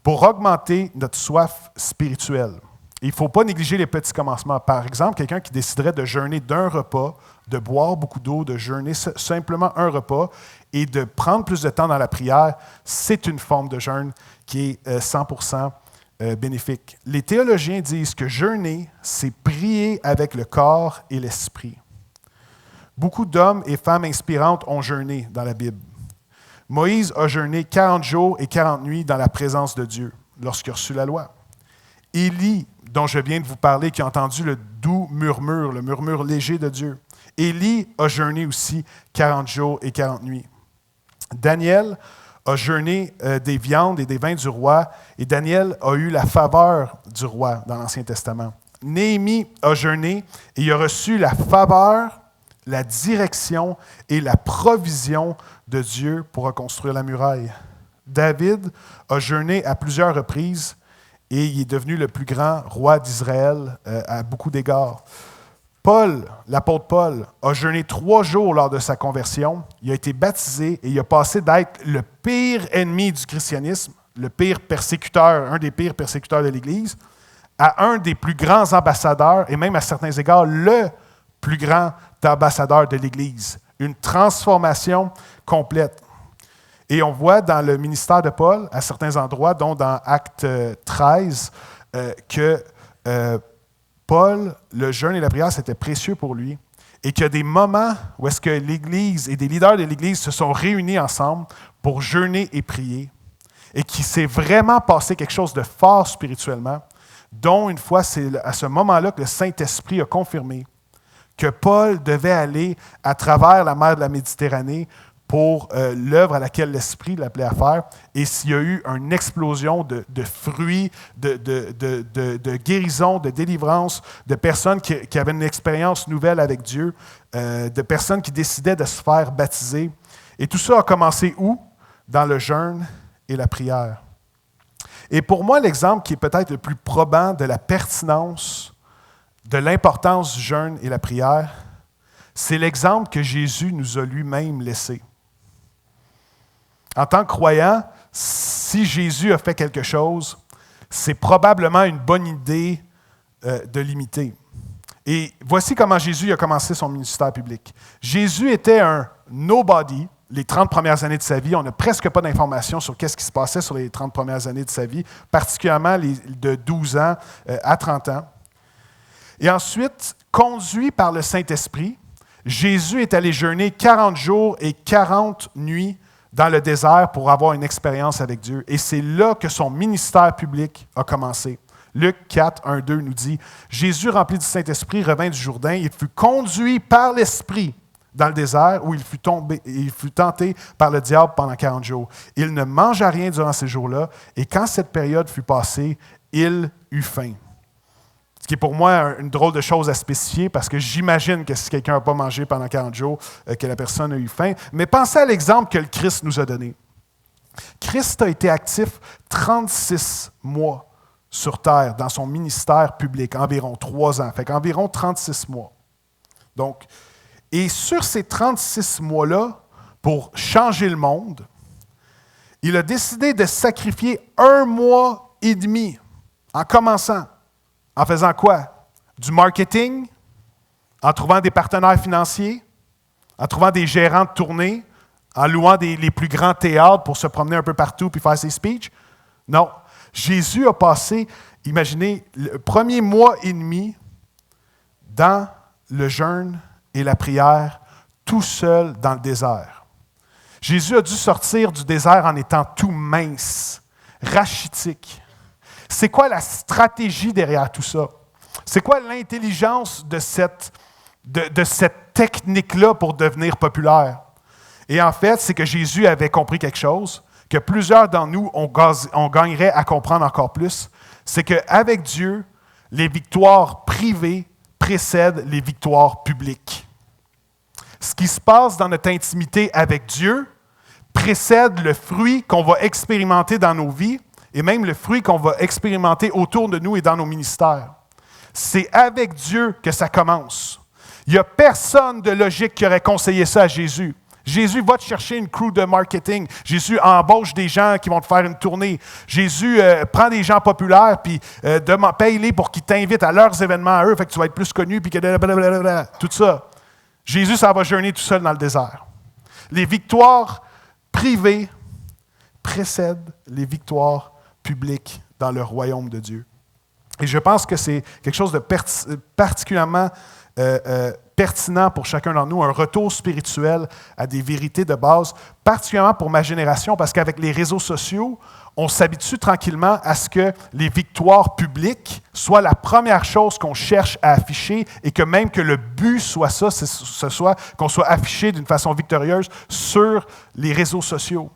pour augmenter notre soif spirituelle. Il ne faut pas négliger les petits commencements. Par exemple, quelqu'un qui déciderait de jeûner d'un repas, de boire beaucoup d'eau, de jeûner simplement un repas et de prendre plus de temps dans la prière, c'est une forme de jeûne qui est 100% bénéfique. Les théologiens disent que jeûner, c'est prier avec le corps et l'esprit. Beaucoup d'hommes et femmes inspirantes ont jeûné dans la Bible. Moïse a jeûné 40 jours et 40 nuits dans la présence de Dieu lorsqu'il a reçu la loi. Élie, dont je viens de vous parler, qui a entendu le doux murmure, le murmure léger de Dieu. Élie a jeûné aussi 40 jours et 40 nuits. Daniel a jeûné des viandes et des vins du roi, et Daniel a eu la faveur du roi dans l'Ancien Testament. Néhémie a jeûné et il a reçu la faveur, la direction et la provision de Dieu pour reconstruire la muraille. David a jeûné à plusieurs reprises et il est devenu le plus grand roi d'Israël à beaucoup d'égards. Paul, l'apôtre Paul, a jeûné 3 jours lors de sa conversion. Il a été baptisé et il a passé d'être le pire ennemi du christianisme, le pire persécuteur, un des pires persécuteurs de l'Église, à un des plus grands ambassadeurs et même à certains égards, le plus grand ambassadeur de l'Église. Une transformation complète. Et on voit dans le ministère de Paul, à certains endroits, dont dans Acte 13, que Paul, le jeûne et la prière, c'était précieux pour lui. Et qu'il y a des moments où est-ce que l'Église et des leaders de l'Église se sont réunis ensemble pour jeûner et prier. Et qu'il s'est vraiment passé quelque chose de fort spirituellement, dont une fois, c'est à ce moment-là que le Saint-Esprit a confirmé que Paul devait aller à travers la mer de la Méditerranée pour l'œuvre à laquelle l'Esprit l'appelait à faire. Et s'il y a eu une explosion de fruits, de guérison, de délivrance, de personnes qui avaient une expérience nouvelle avec Dieu, de personnes qui décidaient de se faire baptiser. Et tout ça a commencé où? Dans le jeûne et la prière. Et pour moi, l'exemple qui est peut-être le plus probant de la pertinence, de l'importance du jeûne et la prière, c'est l'exemple que Jésus nous a lui-même laissé. En tant que croyant, si Jésus a fait quelque chose, c'est probablement une bonne idée de l'imiter. Et voici comment Jésus a commencé son ministère public. Jésus était un nobody les 30 premières années de sa vie. On n'a presque pas d'informations sur ce qui se passait sur les 30 premières années de sa vie, particulièrement de 12 ans à 30 ans. Et ensuite, conduit par le Saint-Esprit, Jésus est allé jeûner 40 jours et 40 nuits dans le désert pour avoir une expérience avec Dieu. Et c'est là que son ministère public a commencé. Luc 4, 1, 2 nous dit, « Jésus, rempli du Saint-Esprit, revint du Jourdain. Il fut conduit par l'Esprit dans le désert où il fut tenté par le diable pendant 40 jours. Il ne mangea rien durant ces jours-là, et quand cette période fut passée, il eut faim. » Ce qui est pour moi une drôle de chose à spécifier, parce que j'imagine que si quelqu'un n'a pas mangé pendant 40 jours, que la personne a eu faim. Mais pensez à l'exemple que le Christ nous a donné. Christ a été actif 36 mois sur terre dans son ministère public, environ 3 ans, fait qu'environ 36 mois. Donc, et sur ces 36 mois-là, pour changer le monde, il a décidé de sacrifier 1 mois et demi en commençant. En faisant quoi? Du marketing, en trouvant des partenaires financiers, en trouvant des gérants de tournée, en louant les plus grands théâtres pour se promener un peu partout puis faire ses speeches? Non. Jésus a passé, imaginez, le premier mois et demi dans le jeûne et la prière, tout seul dans le désert. Jésus a dû sortir du désert en étant tout mince, rachitique. C'est quoi la stratégie derrière tout ça? C'est quoi l'intelligence de cette technique-là pour devenir populaire? Et en fait, c'est que Jésus avait compris quelque chose, que plusieurs d'entre nous, on gagnerait à comprendre encore plus. C'est qu'avec Dieu, les victoires privées précèdent les victoires publiques. Ce qui se passe dans notre intimité avec Dieu précède le fruit qu'on va expérimenter dans nos vies, et même le fruit qu'on va expérimenter autour de nous et dans nos ministères. C'est avec Dieu que ça commence. Il n'y a personne de logique qui aurait conseillé ça à Jésus. Jésus va te chercher une crew de marketing. Jésus embauche des gens qui vont te faire une tournée. Jésus prend des gens populaires puis paye-les pour qu'ils t'invitent à leurs événements à eux, fait que tu vas être plus connu, puis que tout ça. Jésus, ça va jeûner tout seul dans le désert. Les victoires privées précèdent les victoires publiques dans le royaume de Dieu. Et je pense que c'est quelque chose de particulièrement pertinent pour chacun d'entre nous, un retour spirituel à des vérités de base, particulièrement pour ma génération, parce qu'avec les réseaux sociaux, on s'habitue tranquillement à ce que les victoires publiques soient la première chose qu'on cherche à afficher et que même que le but soit ça, ce soit qu'on soit affiché d'une façon victorieuse sur les réseaux sociaux.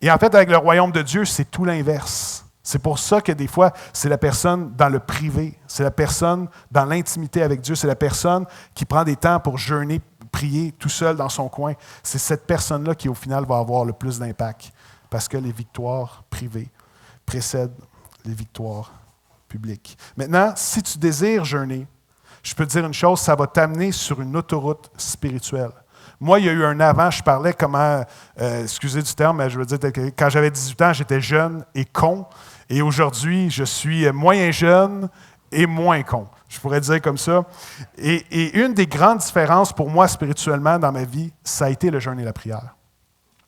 Et en fait, avec le royaume de Dieu, c'est tout l'inverse. C'est pour ça que des fois, c'est la personne dans le privé, c'est la personne dans l'intimité avec Dieu, c'est la personne qui prend des temps pour jeûner, prier tout seul dans son coin. C'est cette personne-là qui, au final, va avoir le plus d'impact parce que les victoires privées précèdent les victoires publiques. Maintenant, si tu désires jeûner, je peux te dire une chose, ça va t'amener sur une autoroute spirituelle. Moi, il y a eu un avant, je parlais comment, excusez du terme, mais je veux dire que quand j'avais 18 ans, j'étais jeune et con. Et aujourd'hui, je suis moyen jeune et moins con. Je pourrais dire comme ça. Et une des grandes différences pour moi spirituellement dans ma vie, ça a été le jeûne et la prière.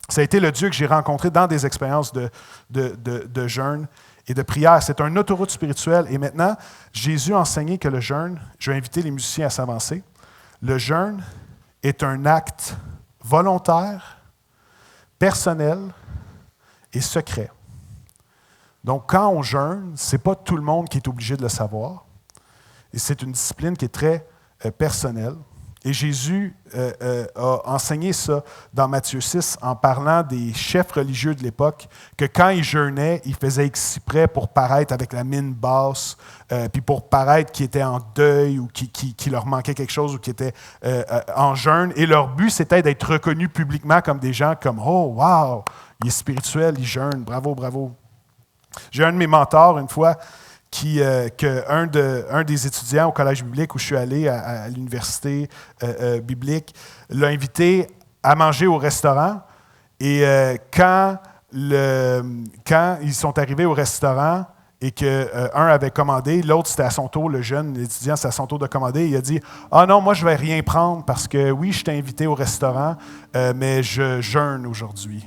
Ça a été le Dieu que j'ai rencontré dans des expériences de jeûne et de prière. C'est une autoroute spirituelle. Et maintenant, Jésus a enseigné que le jeûne, je vais inviter les musiciens à s'avancer, le jeûne est un acte volontaire, personnel et secret. Donc, quand on jeûne, ce n'est pas tout le monde qui est obligé de le savoir. Et c'est une discipline qui est très personnelle. Et Jésus a enseigné ça dans Matthieu 6 en parlant des chefs religieux de l'époque, que quand ils jeûnaient, ils faisaient exprès pour paraître avec la mine basse, puis pour paraître qu'ils étaient en deuil ou qu'il leur manquait quelque chose ou qu'ils étaient en jeûne. Et leur but, c'était d'être reconnus publiquement comme des gens comme « Oh, wow, il est spirituel, il jeûne, bravo, bravo ». J'ai un de mes mentors, une fois, un des étudiants au collège biblique où je suis allé à l'université biblique l'a invité à manger au restaurant. Et quand ils sont arrivés au restaurant et qu'un avait commandé, l'autre c'était à son tour, le jeune étudiant, c'est à son tour de commander, il a dit « Ah non, moi je ne vais rien prendre parce que oui, je t'ai invité au restaurant, mais je jeûne aujourd'hui. »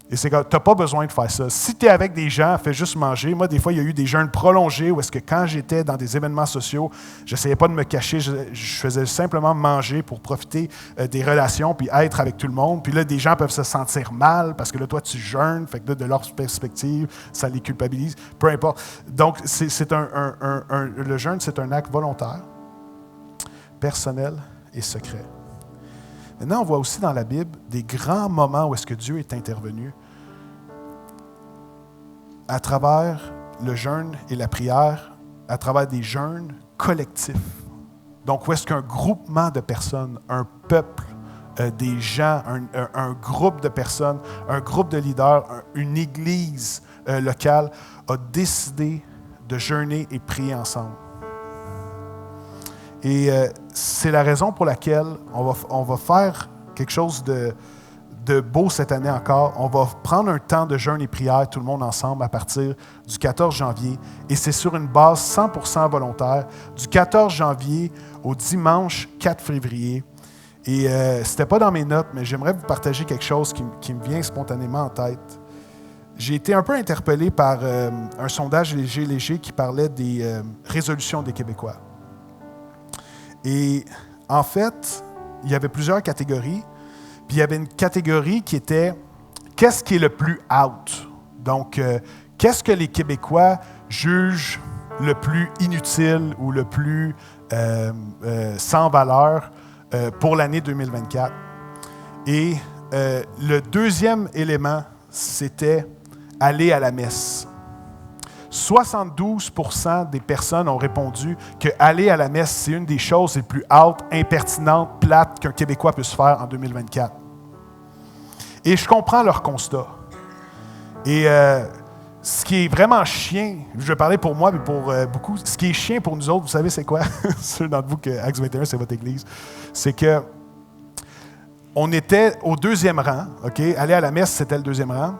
Et c'est que tu n'as pas besoin de faire ça. Si tu es avec des gens, fais juste manger. Moi, des fois, il y a eu des jeûnes prolongés où est-ce que quand j'étais dans des événements sociaux, je n'essayais pas de me cacher, je faisais simplement manger pour profiter des relations puis être avec tout le monde. Puis là, des gens peuvent se sentir mal parce que là, toi, tu jeûnes. Fait que là, de leur perspective, ça les culpabilise. Peu importe. Donc, le jeûne, c'est un acte volontaire, personnel et secret. Maintenant, on voit aussi dans la Bible des grands moments où est-ce que Dieu est intervenu à travers le jeûne et la prière, à travers des jeûnes collectifs. Donc, où est-ce qu'un groupement de personnes, un peuple, des gens, un groupe de personnes, un groupe de leaders, une église locale a décidé de jeûner et prier ensemble. Et c'est la raison pour laquelle on va faire quelque chose de beau cette année encore. On va prendre un temps de jeûne et prière, tout le monde ensemble, à partir du 14 janvier. Et c'est sur une base 100% volontaire, du 14 janvier au dimanche 4 février. Et ce n'était pas dans mes notes, mais j'aimerais vous partager quelque chose qui me vient spontanément en tête. J'ai été un peu interpellé par un sondage léger qui parlait des résolutions des Québécois. Et en fait, il y avait plusieurs catégories. Puis il y avait une catégorie qui était « Qu'est-ce qui est le plus out? » Donc, qu'est-ce que les Québécois jugent le plus inutile ou le plus sans valeur pour l'année 2024? Et le deuxième élément, c'était aller à la messe. 72% des personnes ont répondu que aller à la messe, c'est une des choses les plus hautes, impertinentes, plates qu'un Québécois puisse faire en 2024. Et je comprends leur constat. Et ce qui est vraiment chien, je vais parler pour moi et pour beaucoup, ce qui est chien pour nous autres, vous savez c'est quoi? Ceux d'entre vous que Acts 21, c'est votre église. C'est que on était au deuxième rang, OK? Aller à la messe, c'était le deuxième rang.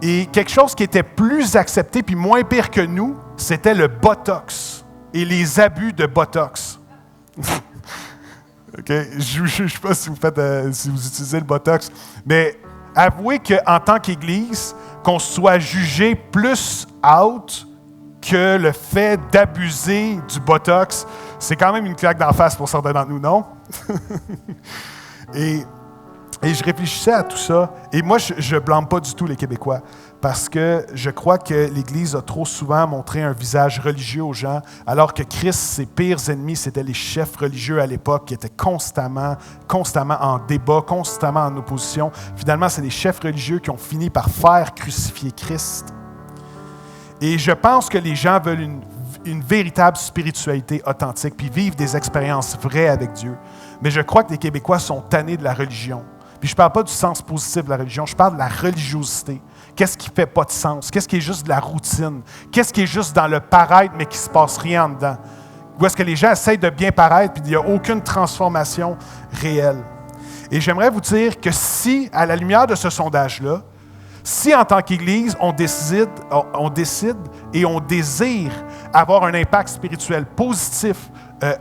Et quelque chose qui était plus accepté puis moins pire que nous, c'était le Botox et les abus de Botox. Okay? Je ne sais pas si vous utilisez le Botox, mais avouez qu'en tant qu'Église, qu'on soit jugé plus out que le fait d'abuser du Botox, c'est quand même une claque d'en face pour certains d'entre nous, non? Et je réfléchissais à tout ça. Et moi, je ne blâme pas du tout les Québécois. Parce que je crois que l'Église a trop souvent montré un visage religieux aux gens, alors que Christ, ses pires ennemis, c'était les chefs religieux à l'époque qui étaient constamment en débat, constamment en opposition. Finalement, c'est les chefs religieux qui ont fini par faire crucifier Christ. Et je pense que les gens veulent une véritable spiritualité authentique, puis vivre des expériences vraies avec Dieu. Mais je crois que les Québécois sont tannés de la religion. Puis je ne parle pas du sens positif de la religion, je parle de la religiosité. Qu'est-ce qui ne fait pas de sens? Qu'est-ce qui est juste de la routine? Qu'est-ce qui est juste dans le paraître, mais qui ne se passe rien en dedans? Ou est-ce que les gens essayent de bien paraître, puis il n'y a aucune transformation réelle? Et j'aimerais vous dire que si, à la lumière de ce sondage-là, si en tant qu'Église, on décide et on désire avoir un impact spirituel positif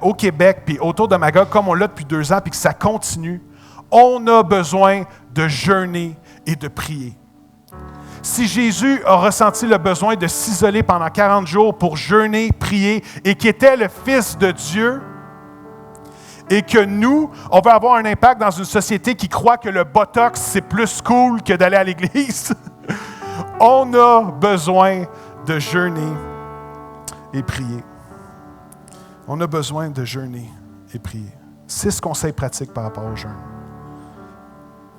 au Québec, puis autour de Magog, comme on l'a depuis 2 ans, puis que ça continue, on a besoin de jeûner et de prier. Si Jésus a ressenti le besoin de s'isoler pendant 40 jours pour jeûner, prier, et qui était le Fils de Dieu, et que nous, on veut avoir un impact dans une société qui croit que le Botox, c'est plus cool que d'aller à l'Église, on a besoin de jeûner et prier. On a besoin de jeûner et prier. 6 conseils pratiques par rapport au jeûne.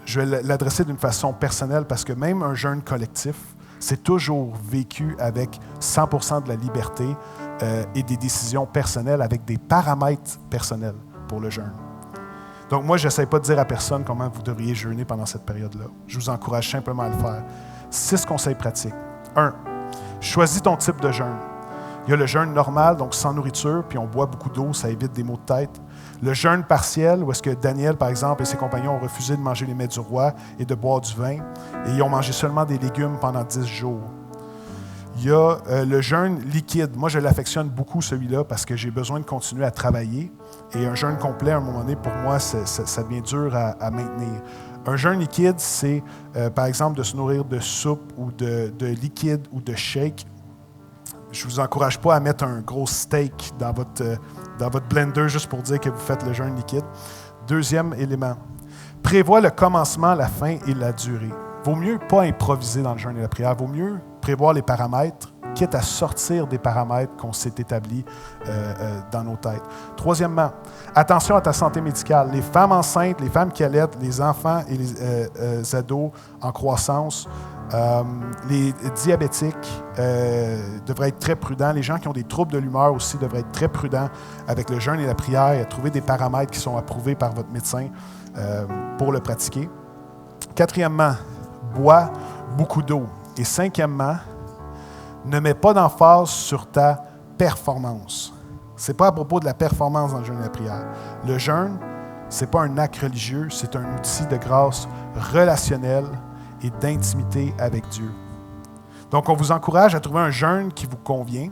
Je vais l'adresser d'une façon personnelle parce que même un jeûne collectif, c'est toujours vécu avec 100% de la liberté et des décisions personnelles avec des paramètres personnels pour le jeûne. Donc moi, je n'essaie pas de dire à personne comment vous devriez jeûner pendant cette période-là. Je vous encourage simplement à le faire. 6 conseils pratiques. 1. Choisis ton type de jeûne. Il y a le jeûne normal, donc sans nourriture, puis on boit beaucoup d'eau, ça évite des maux de tête. Le jeûne partiel, où est-ce que Daniel, par exemple, et ses compagnons ont refusé de manger les mets du roi et de boire du vin, et ils ont mangé seulement des légumes pendant 10 jours. Il y a le jeûne liquide. Moi, je l'affectionne beaucoup, celui-là, parce que j'ai besoin de continuer à travailler. Et un jeûne complet, à un moment donné, pour moi, ça devient dur à maintenir. Un jeûne liquide, c'est, par exemple, de se nourrir de soupe ou de liquide ou de shake. Je ne vous encourage pas à mettre un gros steak dans votre blender juste pour dire que vous faites le jeûne liquide. 2e élément, prévois le commencement, la fin et la durée. Vaut mieux pas improviser dans le jeûne et la prière. Vaut mieux prévoir les paramètres, quitte à sortir des paramètres qu'on s'est établis dans nos têtes. 3e, attention à ta santé médicale. Les femmes enceintes, les femmes qui allaitent, les enfants et les ados en croissance, les diabétiques devraient être très prudents. Les gens qui ont des troubles de l'humeur aussi devraient être très prudents avec le jeûne et la prière et trouver des paramètres qui sont approuvés par votre médecin pour le pratiquer. 4e, bois beaucoup d'eau. Et 5e, ne mets pas d'emphase sur ta performance. Ce n'est pas à propos de la performance dans le jeûne et la prière. Le jeûne, ce n'est pas un acte religieux, c'est un outil de grâce relationnelle et d'intimité avec Dieu. Donc, on vous encourage à trouver un jeûne qui vous convient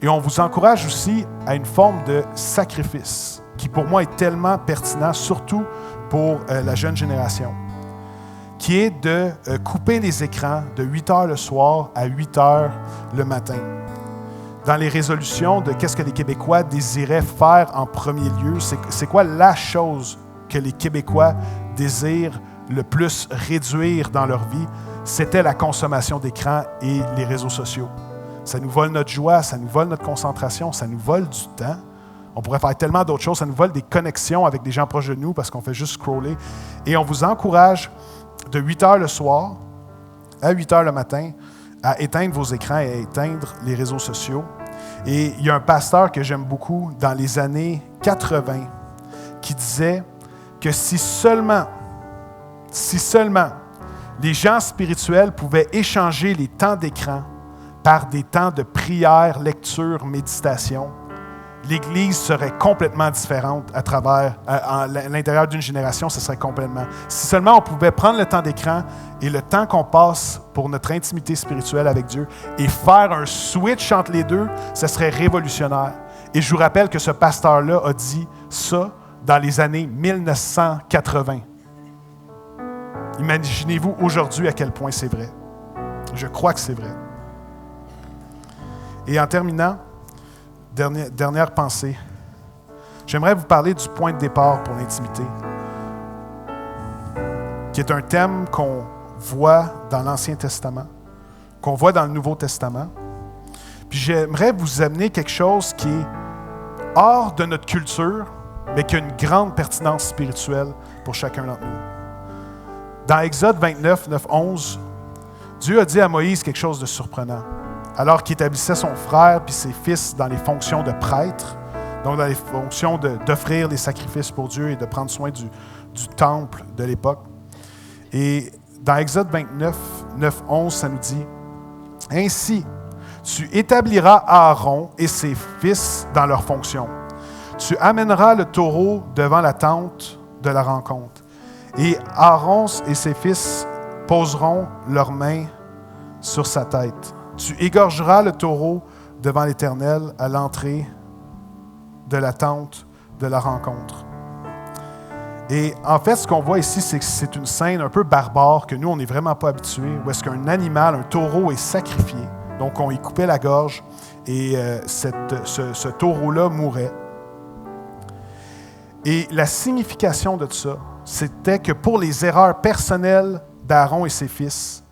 et on vous encourage aussi à une forme de sacrifice qui, pour moi, est tellement pertinent, surtout pour la jeune génération, qui est de couper les écrans de 8 heures le soir à 8 heures le matin. Dans les résolutions de qu'est-ce que les Québécois désiraient faire en premier lieu, c'est quoi la chose que les Québécois désirent le plus réduire dans leur vie, c'était la consommation d'écran et les réseaux sociaux. Ça nous vole notre joie, ça nous vole notre concentration, ça nous vole du temps. On pourrait faire tellement d'autres choses, ça nous vole des connexions avec des gens proches de nous parce qu'on fait juste scroller. Et on vous encourage de 8 heures le soir à 8 heures le matin à éteindre vos écrans et à éteindre les réseaux sociaux. Et il y a un pasteur que j'aime beaucoup dans les années 80 qui disait que si seulement les gens spirituels pouvaient échanger les temps d'écran par des temps de prière, lecture, méditation, l'Église serait complètement différente à l'intérieur d'une génération, ce serait complètement. Si seulement on pouvait prendre le temps d'écran et le temps qu'on passe pour notre intimité spirituelle avec Dieu et faire un switch entre les deux, ce serait révolutionnaire. Et je vous rappelle que ce pasteur-là a dit ça dans les années 1980. Imaginez-vous aujourd'hui à quel point c'est vrai. Je crois que c'est vrai. Et en terminant, dernière pensée, j'aimerais vous parler du point de départ pour l'intimité, qui est un thème qu'on voit dans l'Ancien Testament, qu'on voit dans le Nouveau Testament. Puis j'aimerais vous amener quelque chose qui est hors de notre culture, mais qui a une grande pertinence spirituelle pour chacun d'entre nous. Dans Exode 29, 9, 11, Dieu a dit à Moïse quelque chose de surprenant. Alors qu'il établissait son frère puis ses fils dans les fonctions de prêtre, donc dans les fonctions d'offrir des sacrifices pour Dieu et de prendre soin du temple de l'époque. Et dans Exode 29, 9, 11, ça nous dit « Ainsi, tu établiras Aaron et ses fils dans leurs fonctions. Tu amèneras le taureau devant la tente de la rencontre. Et Aaron et ses fils poseront leurs mains sur sa tête. Tu égorgeras le taureau devant l'Éternel à l'entrée de la tente de la rencontre. » Et en fait, ce qu'on voit ici, c'est que c'est une scène un peu barbare que nous, on n'est vraiment pas habitués, où est-ce qu'un animal, un taureau, est sacrifié. Donc, on y coupait la gorge et ce taureau-là mourait. Et la signification de ça, c'était que pour les erreurs personnelles d'Aaron et ses fils,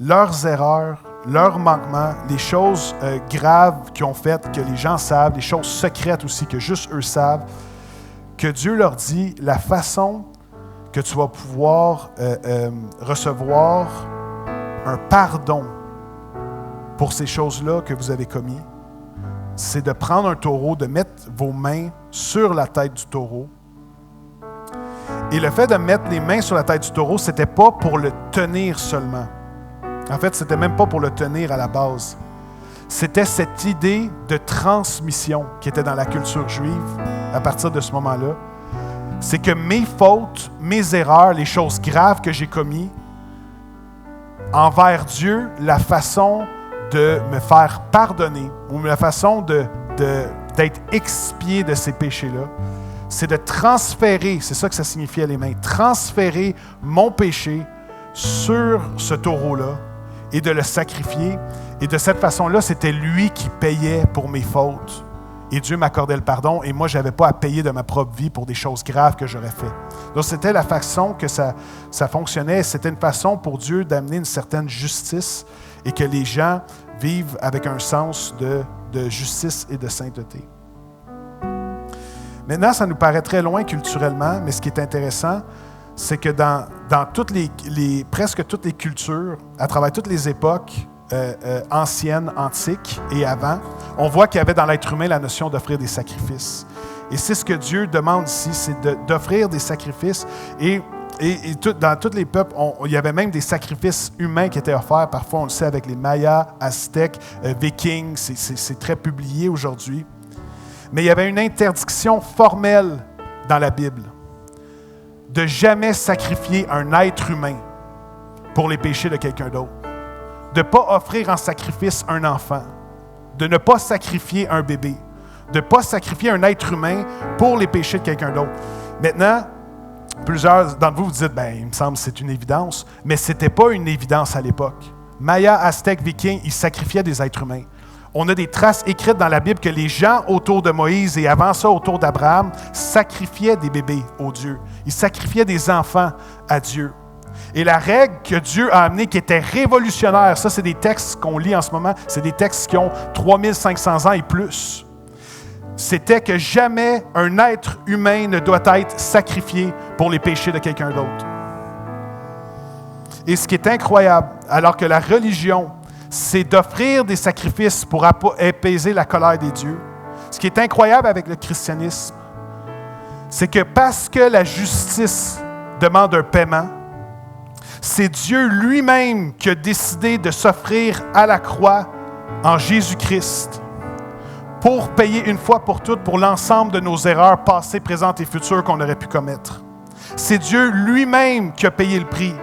leurs erreurs, leurs manquements, les choses graves qu'ils ont faites, que les gens savent, les choses secrètes aussi, que juste eux savent, que Dieu leur dit, la façon que tu vas pouvoir recevoir un pardon pour ces choses-là que vous avez commis, c'est de prendre un taureau, de mettre vos mains sur la tête du taureau. Et le fait de mettre les mains sur la tête du taureau, ce n'était pas pour le tenir seulement. En fait, ce n'était même pas pour le tenir à la base. C'était cette idée de transmission qui était dans la culture juive à partir de ce moment-là. C'est que mes fautes, mes erreurs, les choses graves que j'ai commises envers Dieu, la façon de me faire pardonner ou la façon d'être expié de ces péchés-là, c'est de transférer, c'est ça que ça signifiait les mains, transférer mon péché sur ce taureau-là et de le sacrifier. Et de cette façon-là, c'était lui qui payait pour mes fautes. Et Dieu m'accordait le pardon et moi, je n'avais pas à payer de ma propre vie pour des choses graves que j'aurais faites. Donc, c'était la façon que ça fonctionnait. C'était une façon pour Dieu d'amener une certaine justice et que les gens vivent avec un sens de justice et de sainteté. Maintenant, ça nous paraît très loin culturellement, mais ce qui est intéressant, c'est que dans presque toutes les cultures, à travers toutes les époques anciennes, antiques et avant, on voit qu'il y avait dans l'être humain la notion d'offrir des sacrifices. Et c'est ce que Dieu demande ici, c'est d'offrir des sacrifices. Et dans tous les peuples, il y avait même des sacrifices humains qui étaient offerts. Parfois, on le sait avec les Mayas, Aztèques, Vikings, c'est très publié aujourd'hui. Mais il y avait une interdiction formelle dans la Bible de jamais sacrifier un être humain pour les péchés de quelqu'un d'autre. De ne pas offrir en sacrifice un enfant. De ne pas sacrifier un bébé. De ne pas sacrifier un être humain pour les péchés de quelqu'un d'autre. Maintenant, plusieurs d'entre vous dites, il me semble que c'est une évidence, mais ce n'était pas une évidence à l'époque. Mayas, Aztèques, Vikings, ils sacrifiaient des êtres humains. On a des traces écrites dans la Bible que les gens autour de Moïse et avant ça autour d'Abraham sacrifiaient des bébés au Dieu. Ils sacrifiaient des enfants à Dieu. Et la règle que Dieu a amenée qui était révolutionnaire, ça c'est des textes qu'on lit en ce moment, c'est des textes qui ont 3500 ans et plus. C'était que jamais un être humain ne doit être sacrifié pour les péchés de quelqu'un d'autre. Et ce qui est incroyable, alors que la religion, c'est d'offrir des sacrifices pour apaiser la colère des dieux. Ce qui est incroyable avec le christianisme, c'est que parce que la justice demande un paiement, c'est Dieu lui-même qui a décidé de s'offrir à la croix en Jésus-Christ pour payer une fois pour toutes pour l'ensemble de nos erreurs passées, présentes et futures qu'on aurait pu commettre. C'est Dieu lui-même qui a payé le prix.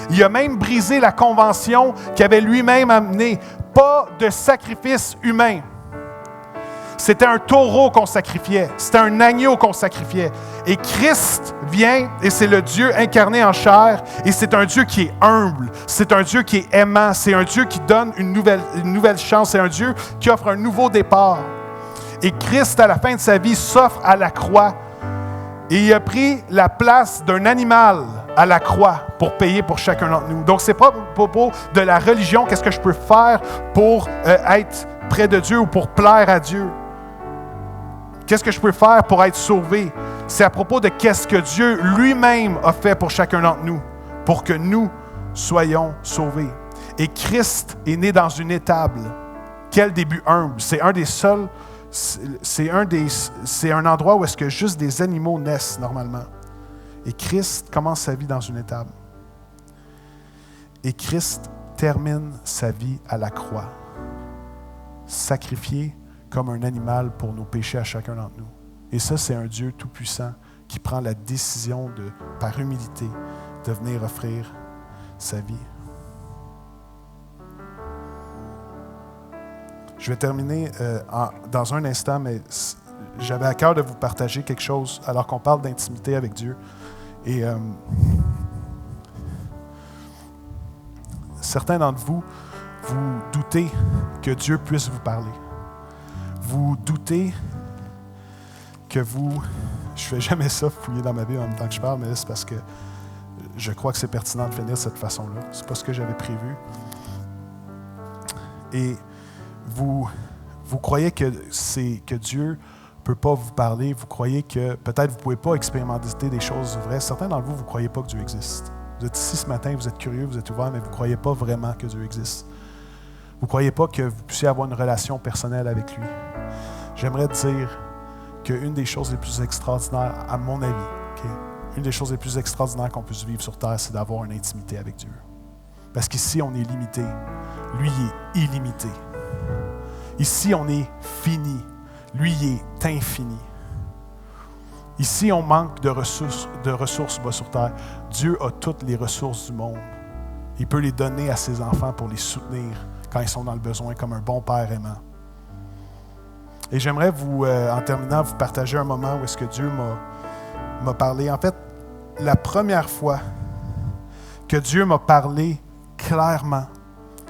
Il a même brisé la convention qu'il avait lui-même amenée. Pas de sacrifice humain. C'était un taureau qu'on sacrifiait. C'était un agneau qu'on sacrifiait. Et Christ vient, et c'est le Dieu incarné en chair, et c'est un Dieu qui est humble. C'est un Dieu qui est aimant. C'est un Dieu qui donne une nouvelle chance. C'est un Dieu qui offre un nouveau départ. Et Christ, à la fin de sa vie, s'offre à la croix. Et il a pris la place d'un animal à la croix pour payer pour chacun d'entre nous. Donc, ce n'est pas à propos de la religion, qu'est-ce que je peux faire pour être près de Dieu ou pour plaire à Dieu. Qu'est-ce que je peux faire pour être sauvé? C'est à propos de qu'est-ce que Dieu lui-même a fait pour chacun d'entre nous, pour que nous soyons sauvés. Et Christ est né dans une étable. Quel début humble. C'est un des seuls, c'est un endroit où est-ce que juste des animaux naissent normalement. Et Christ commence sa vie dans une étable. Et Christ termine sa vie à la croix, sacrifié comme un animal pour nos péchés à chacun d'entre nous. Et ça, c'est un Dieu tout-puissant qui prend la décision de, par humilité, de venir offrir sa vie. Je vais terminer dans un instant, mais j'avais à cœur de vous partager quelque chose alors qu'on parle d'intimité avec Dieu. Et certains d'entre vous, vous doutez que Dieu puisse vous parler. Vous doutez que vous... Je ne fais jamais ça, fouiller dans ma Bible en même temps que je parle, mais c'est parce que je crois que c'est pertinent de finir de cette façon-là. Ce n'est pas ce que j'avais prévu. Et vous croyez que Dieu ne peut pas vous parler. Vous croyez que peut-être vous ne pouvez pas expérimenter des choses vraies. Certains d'entre vous ne croyez pas que Dieu existe. Vous êtes ici ce matin, vous êtes curieux, vous êtes ouvert, mais vous ne croyez pas vraiment que Dieu existe. Vous ne croyez pas que vous puissiez avoir une relation personnelle avec lui. J'aimerais dire qu'une des choses les plus extraordinaires, à mon avis, une des choses les plus extraordinaires qu'on puisse vivre sur Terre, c'est d'avoir une intimité avec Dieu. Parce qu'ici, on est limité. Lui, il est illimité. Ici, on est fini. Lui, il est infini. Ici, on manque de ressources bas sur terre. Dieu a toutes les ressources du monde. Il peut les donner à ses enfants pour les soutenir quand ils sont dans le besoin, comme un bon père aimant. Et j'aimerais en terminant, vous partager un moment où est-ce que Dieu m'a parlé. En fait, la première fois que Dieu m'a parlé clairement,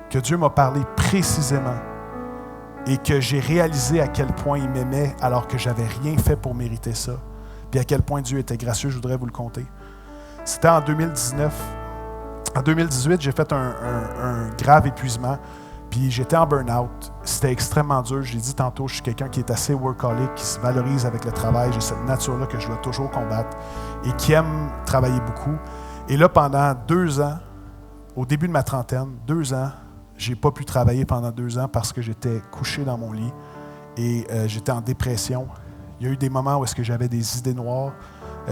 que Dieu m'a parlé précisément, et que j'ai réalisé à quel point il m'aimait alors que je n'avais rien fait pour mériter ça, puis à quel point Dieu était gracieux, je voudrais vous le conter. C'était en 2019. En 2018, j'ai fait un grave épuisement, puis j'étais en burn-out. C'était extrêmement dur. J'ai dit tantôt, je suis quelqu'un qui est assez workaholic, qui se valorise avec le travail. J'ai cette nature-là que je dois toujours combattre et qui aime travailler beaucoup. Et là, pendant 2 ans, au début de ma trentaine, 2 ans, j'ai pas pu travailler pendant 2 ans parce que j'étais couché dans mon lit et j'étais en dépression. Il y a eu des moments où est-ce que j'avais des idées noires.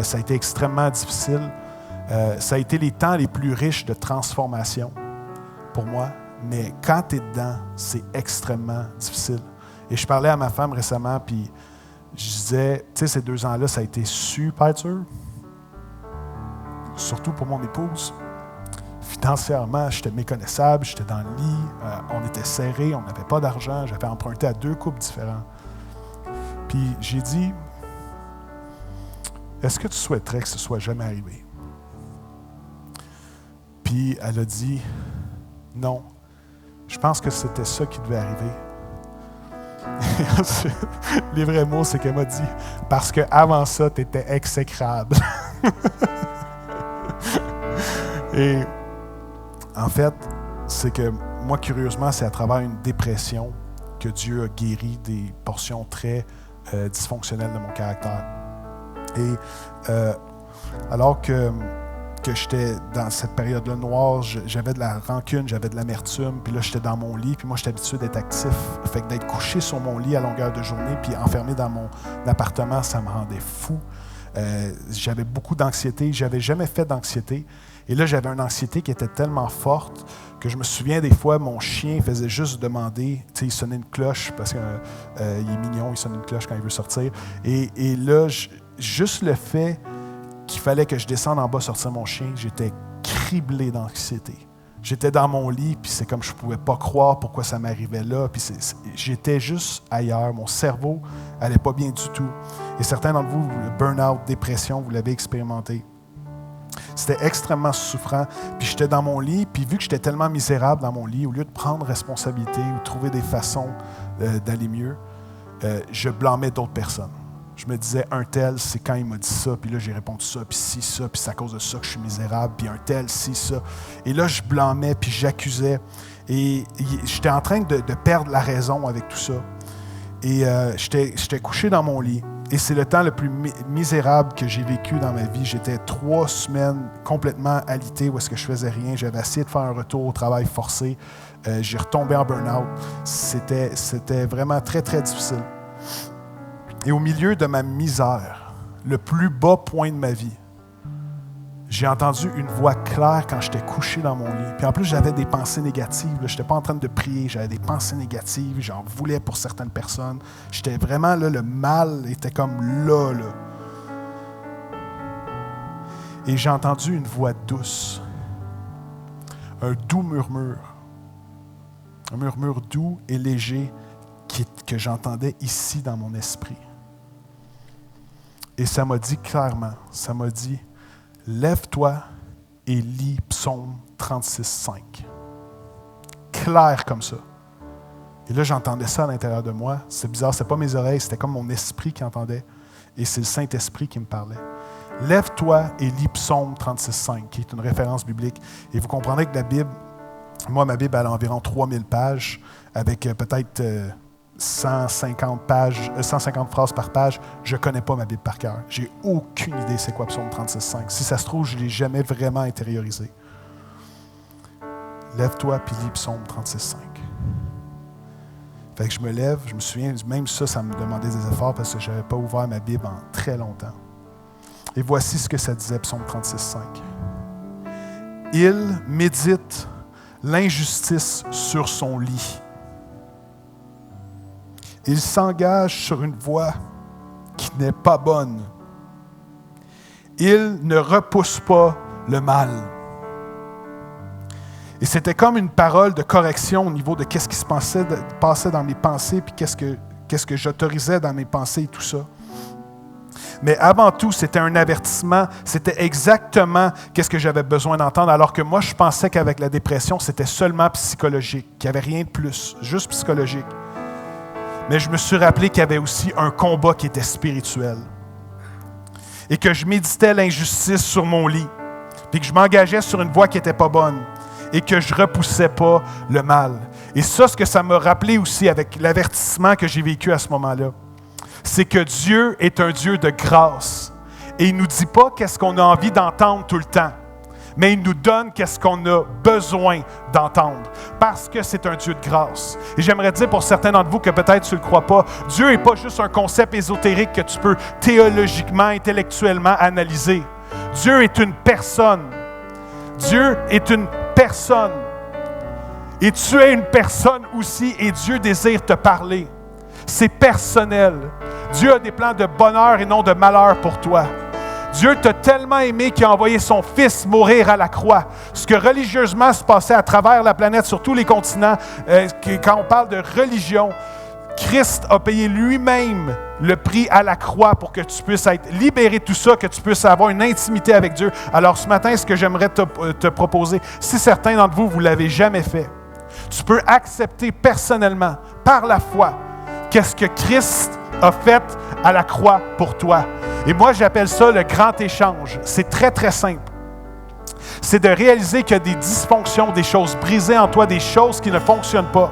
Ça a été extrêmement difficile. Ça a été les temps les plus riches de transformation pour moi. Mais quand tu es dedans, c'est extrêmement difficile. Et je parlais à ma femme récemment, puis je disais, tu sais, ces 2 ans-là, ça a été super dur. Surtout pour mon épouse. Financièrement, j'étais méconnaissable, j'étais dans le lit, on était serrés, on n'avait pas d'argent, j'avais emprunté à 2 couples différents. Puis j'ai dit, est-ce que tu souhaiterais que ce soit jamais arrivé? Puis elle a dit, non, je pense que c'était ça qui devait arriver. Et ensuite, les vrais mots, c'est qu'elle m'a dit, parce qu'avant ça, tu étais exécrable. Et en fait, c'est que moi, curieusement, c'est à travers une dépression que Dieu a guéri des portions très dysfonctionnelles de mon caractère. Et alors que j'étais dans cette période-là noire, j'avais de la rancune, j'avais de l'amertume, puis là, j'étais dans mon lit, puis moi, j'étais habitué d'être actif. Fait que d'être couché sur mon lit à longueur de journée, puis enfermé dans mon appartement, ça me rendait fou. J'avais beaucoup d'anxiété, j'avais jamais fait d'anxiété. Et là, j'avais une anxiété qui était tellement forte que je me souviens des fois, mon chien faisait juste demander, tu sais, il sonnait une cloche parce qu'il est mignon, il sonne une cloche quand il veut sortir. Et là, juste le fait qu'il fallait que je descende en bas sortir mon chien, j'étais criblé d'anxiété. J'étais dans mon lit, puis c'est comme je ne pouvais pas croire pourquoi ça m'arrivait là. Puis j'étais juste ailleurs. Mon cerveau n'allait pas bien du tout. Et certains d'entre vous, le burn-out, dépression, vous l'avez expérimenté. C'était extrêmement souffrant. Puis j'étais dans mon lit, puis vu que j'étais tellement misérable dans mon lit, au lieu de prendre responsabilité ou de trouver des façons d'aller mieux, je blâmais d'autres personnes. Je me disais, un tel, c'est quand il m'a dit ça, puis là, j'ai répondu ça, puis ci, ça, puis c'est à cause de ça que je suis misérable, puis un tel, ci, ça. Et là, je blâmais, puis j'accusais. Et j'étais en train de perdre la raison avec tout ça. Et j'étais couché dans mon lit. Et c'est le temps le plus misérable que j'ai vécu dans ma vie. J'étais 3 semaines complètement alité où est-ce que je faisais rien. J'avais essayé de faire un retour au travail forcé. J'ai retombé en burn-out. C'était vraiment très, très difficile. Et au milieu de ma misère, le plus bas point de ma vie, j'ai entendu une voix claire quand j'étais couché dans mon lit. Puis en plus, j'avais des pensées négatives. Je n'étais pas en train de prier, j'avais des pensées négatives. J'en voulais pour certaines personnes. J'étais vraiment là, le mal était comme là. Et j'ai entendu une voix douce, un doux murmure. Un murmure doux et léger que j'entendais ici dans mon esprit. Et ça m'a dit clairement, ça m'a dit, lève-toi et lis Psaume 36,5. Clair comme ça. Et là, j'entendais ça à l'intérieur de moi. C'est bizarre, ce n'était pas mes oreilles, c'était comme mon esprit qui entendait. Et c'est le Saint-Esprit qui me parlait. Lève-toi et lis Psaume 36,5, qui est une référence biblique. Et vous comprendrez que la Bible, moi, ma Bible, elle a environ 3000 pages, avec peut-être 150 phrases par page. Je ne connais pas ma Bible par cœur. J'ai aucune idée c'est quoi Psaume 36,5. Si ça se trouve, je ne l'ai jamais vraiment intériorisé. Lève-toi puis lis Psaume 36,5. Fait que je me lève, je me souviens, même ça me demandait des efforts parce que je n'avais pas ouvert ma Bible en très longtemps. Et voici ce que ça disait, Psaume 36,5. Il médite l'injustice sur son lit. Il s'engage sur une voie qui n'est pas bonne. Il ne repousse pas le mal. Et c'était comme une parole de correction au niveau de qu'est-ce qui se passait dans mes pensées, puis qu'est-ce que j'autorisais dans mes pensées et tout ça. Mais avant tout, c'était un avertissement, c'était exactement qu'est-ce que j'avais besoin d'entendre, alors que moi, je pensais qu'avec la dépression, c'était seulement psychologique, qu'il n'y avait rien de plus, juste psychologique. Mais je me suis rappelé qu'il y avait aussi un combat qui était spirituel. Et que je méditais l'injustice sur mon lit, puis que je m'engageais sur une voie qui n'était pas bonne, et que je ne repoussais pas le mal. Et ça, ce que ça m'a rappelé aussi avec l'avertissement que j'ai vécu à ce moment-là, c'est que Dieu est un Dieu de grâce. Et il ne nous dit pas qu'est-ce qu'on a envie d'entendre tout le temps, mais il nous donne qu'est-ce qu'on a besoin d'entendre, parce que c'est un Dieu de grâce. Et j'aimerais dire pour certains d'entre vous que peut-être tu ne le crois pas, Dieu n'est pas juste un concept ésotérique que tu peux théologiquement, intellectuellement analyser. Dieu est une personne. Dieu est une personne. Et tu es une personne aussi, et Dieu désire te parler. C'est personnel. Dieu a des plans de bonheur et non de malheur pour toi. Dieu t'a tellement aimé qu'il a envoyé son Fils mourir à la croix. Ce que religieusement se passait à travers la planète, sur tous les continents, quand on parle de religion, Christ a payé lui-même le prix à la croix pour que tu puisses être libéré de tout ça, que tu puisses avoir une intimité avec Dieu. Alors ce matin, ce que j'aimerais te proposer, si certains d'entre vous, vous ne l'avez jamais fait, tu peux accepter personnellement, par la foi, qu'est-ce que Christ a fait à la croix pour toi. Et moi, j'appelle ça le grand échange. C'est très, très simple. C'est de réaliser qu'il y a des dysfonctions, des choses brisées en toi, des choses qui ne fonctionnent pas,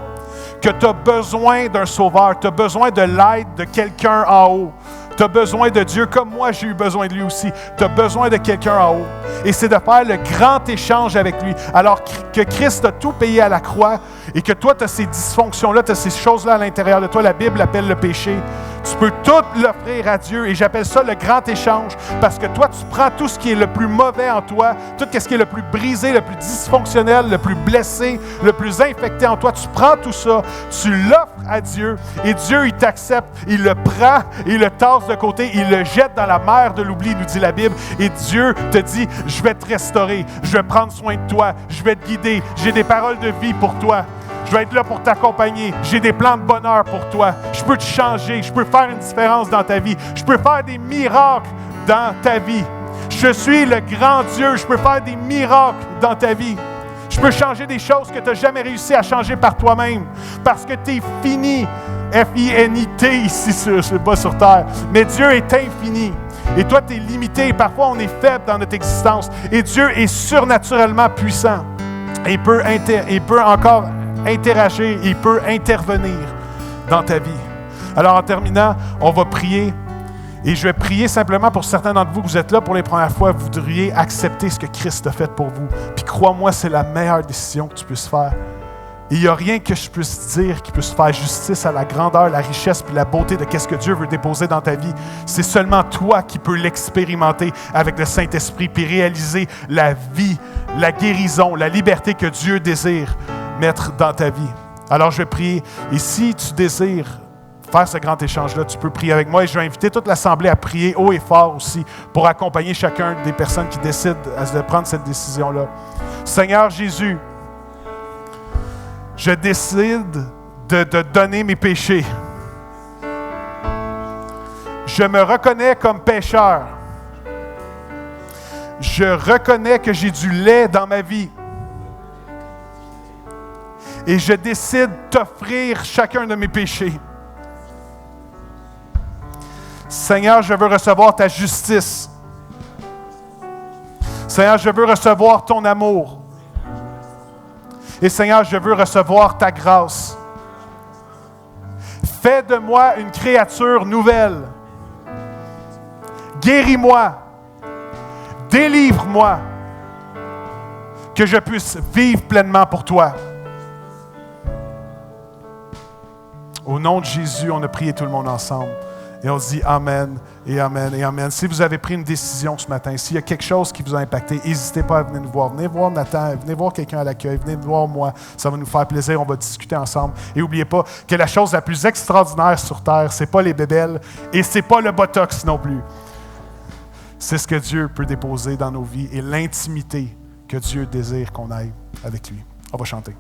que tu as besoin d'un sauveur, tu as besoin de l'aide de quelqu'un en haut. Tu as besoin de Dieu, comme moi j'ai eu besoin de lui aussi. Tu as besoin de quelqu'un en haut. Et c'est de faire le grand échange avec lui. Alors que Christ a tout payé à la croix et que toi, tu as ces dysfonctions-là, tu as ces choses-là à l'intérieur de toi. La Bible l'appelle le péché. Tu peux tout l'offrir à Dieu et j'appelle ça le grand échange parce que toi, tu prends tout ce qui est le plus mauvais en toi, tout ce qui est le plus brisé, le plus dysfonctionnel, le plus blessé, le plus infecté en toi. Tu prends tout ça, tu l'offres à Dieu et Dieu, il t'accepte, il le prend, il le tasse de côté, il le jette dans la mer de l'oubli, nous dit la Bible. Et Dieu te dit, je vais te restaurer, je vais prendre soin de toi, je vais te guider, j'ai des paroles de vie pour toi. Je vais être là pour t'accompagner. J'ai des plans de bonheur pour toi. Je peux te changer. Je peux faire une différence dans ta vie. Je peux faire des miracles dans ta vie. Je suis le grand Dieu. Je peux faire des miracles dans ta vie. Je peux changer des choses que tu n'as jamais réussi à changer par toi-même. Parce que tu es fini. F-I-N-I-T ici bas sur terre. Mais Dieu est infini. Et toi, tu es limité. Parfois, on est faible dans notre existence. Et Dieu est surnaturellement puissant. Et il peut encore interagir, il peut intervenir dans ta vie. Alors, en terminant, on va prier. Et je vais prier simplement pour certains d'entre vous que vous êtes là pour les premières fois, vous voudriez accepter ce que Christ a fait pour vous. Puis crois-moi, c'est la meilleure décision que tu puisses faire. Et il n'y a rien que je puisse dire qui puisse faire justice à la grandeur, la richesse puis la beauté de qu'est-ce que Dieu veut déposer dans ta vie. C'est seulement toi qui peux l'expérimenter avec le Saint-Esprit puis réaliser la vie, la guérison, la liberté que Dieu désire mettre dans ta vie. Alors, je vais prier. Et si tu désires faire ce grand échange-là, tu peux prier avec moi. Et je vais inviter toute l'Assemblée à prier haut et fort aussi pour accompagner chacun des personnes qui décident de prendre cette décision-là. Seigneur Jésus, je décide de donner mes péchés. Je me reconnais comme pécheur. Je reconnais que j'ai du lait dans ma vie. Et je décide d'offrir chacun de mes péchés. Seigneur, je veux recevoir ta justice. Seigneur, je veux recevoir ton amour. Et Seigneur, je veux recevoir ta grâce. Fais de moi une créature nouvelle. Guéris-moi. Délivre-moi. Que je puisse vivre pleinement pour toi. Au nom de Jésus, on a prié tout le monde ensemble. Et on se dit Amen et Amen et Amen. Si vous avez pris une décision ce matin, s'il y a quelque chose qui vous a impacté, n'hésitez pas à venir nous voir. Venez voir Nathan, venez voir quelqu'un à l'accueil, venez voir moi. Ça va nous faire plaisir, on va discuter ensemble. Et n'oubliez pas que la chose la plus extraordinaire sur Terre, ce n'est pas les bébelles et ce n'est pas le botox non plus. C'est ce que Dieu peut déposer dans nos vies et l'intimité que Dieu désire qu'on aille avec lui. On va chanter.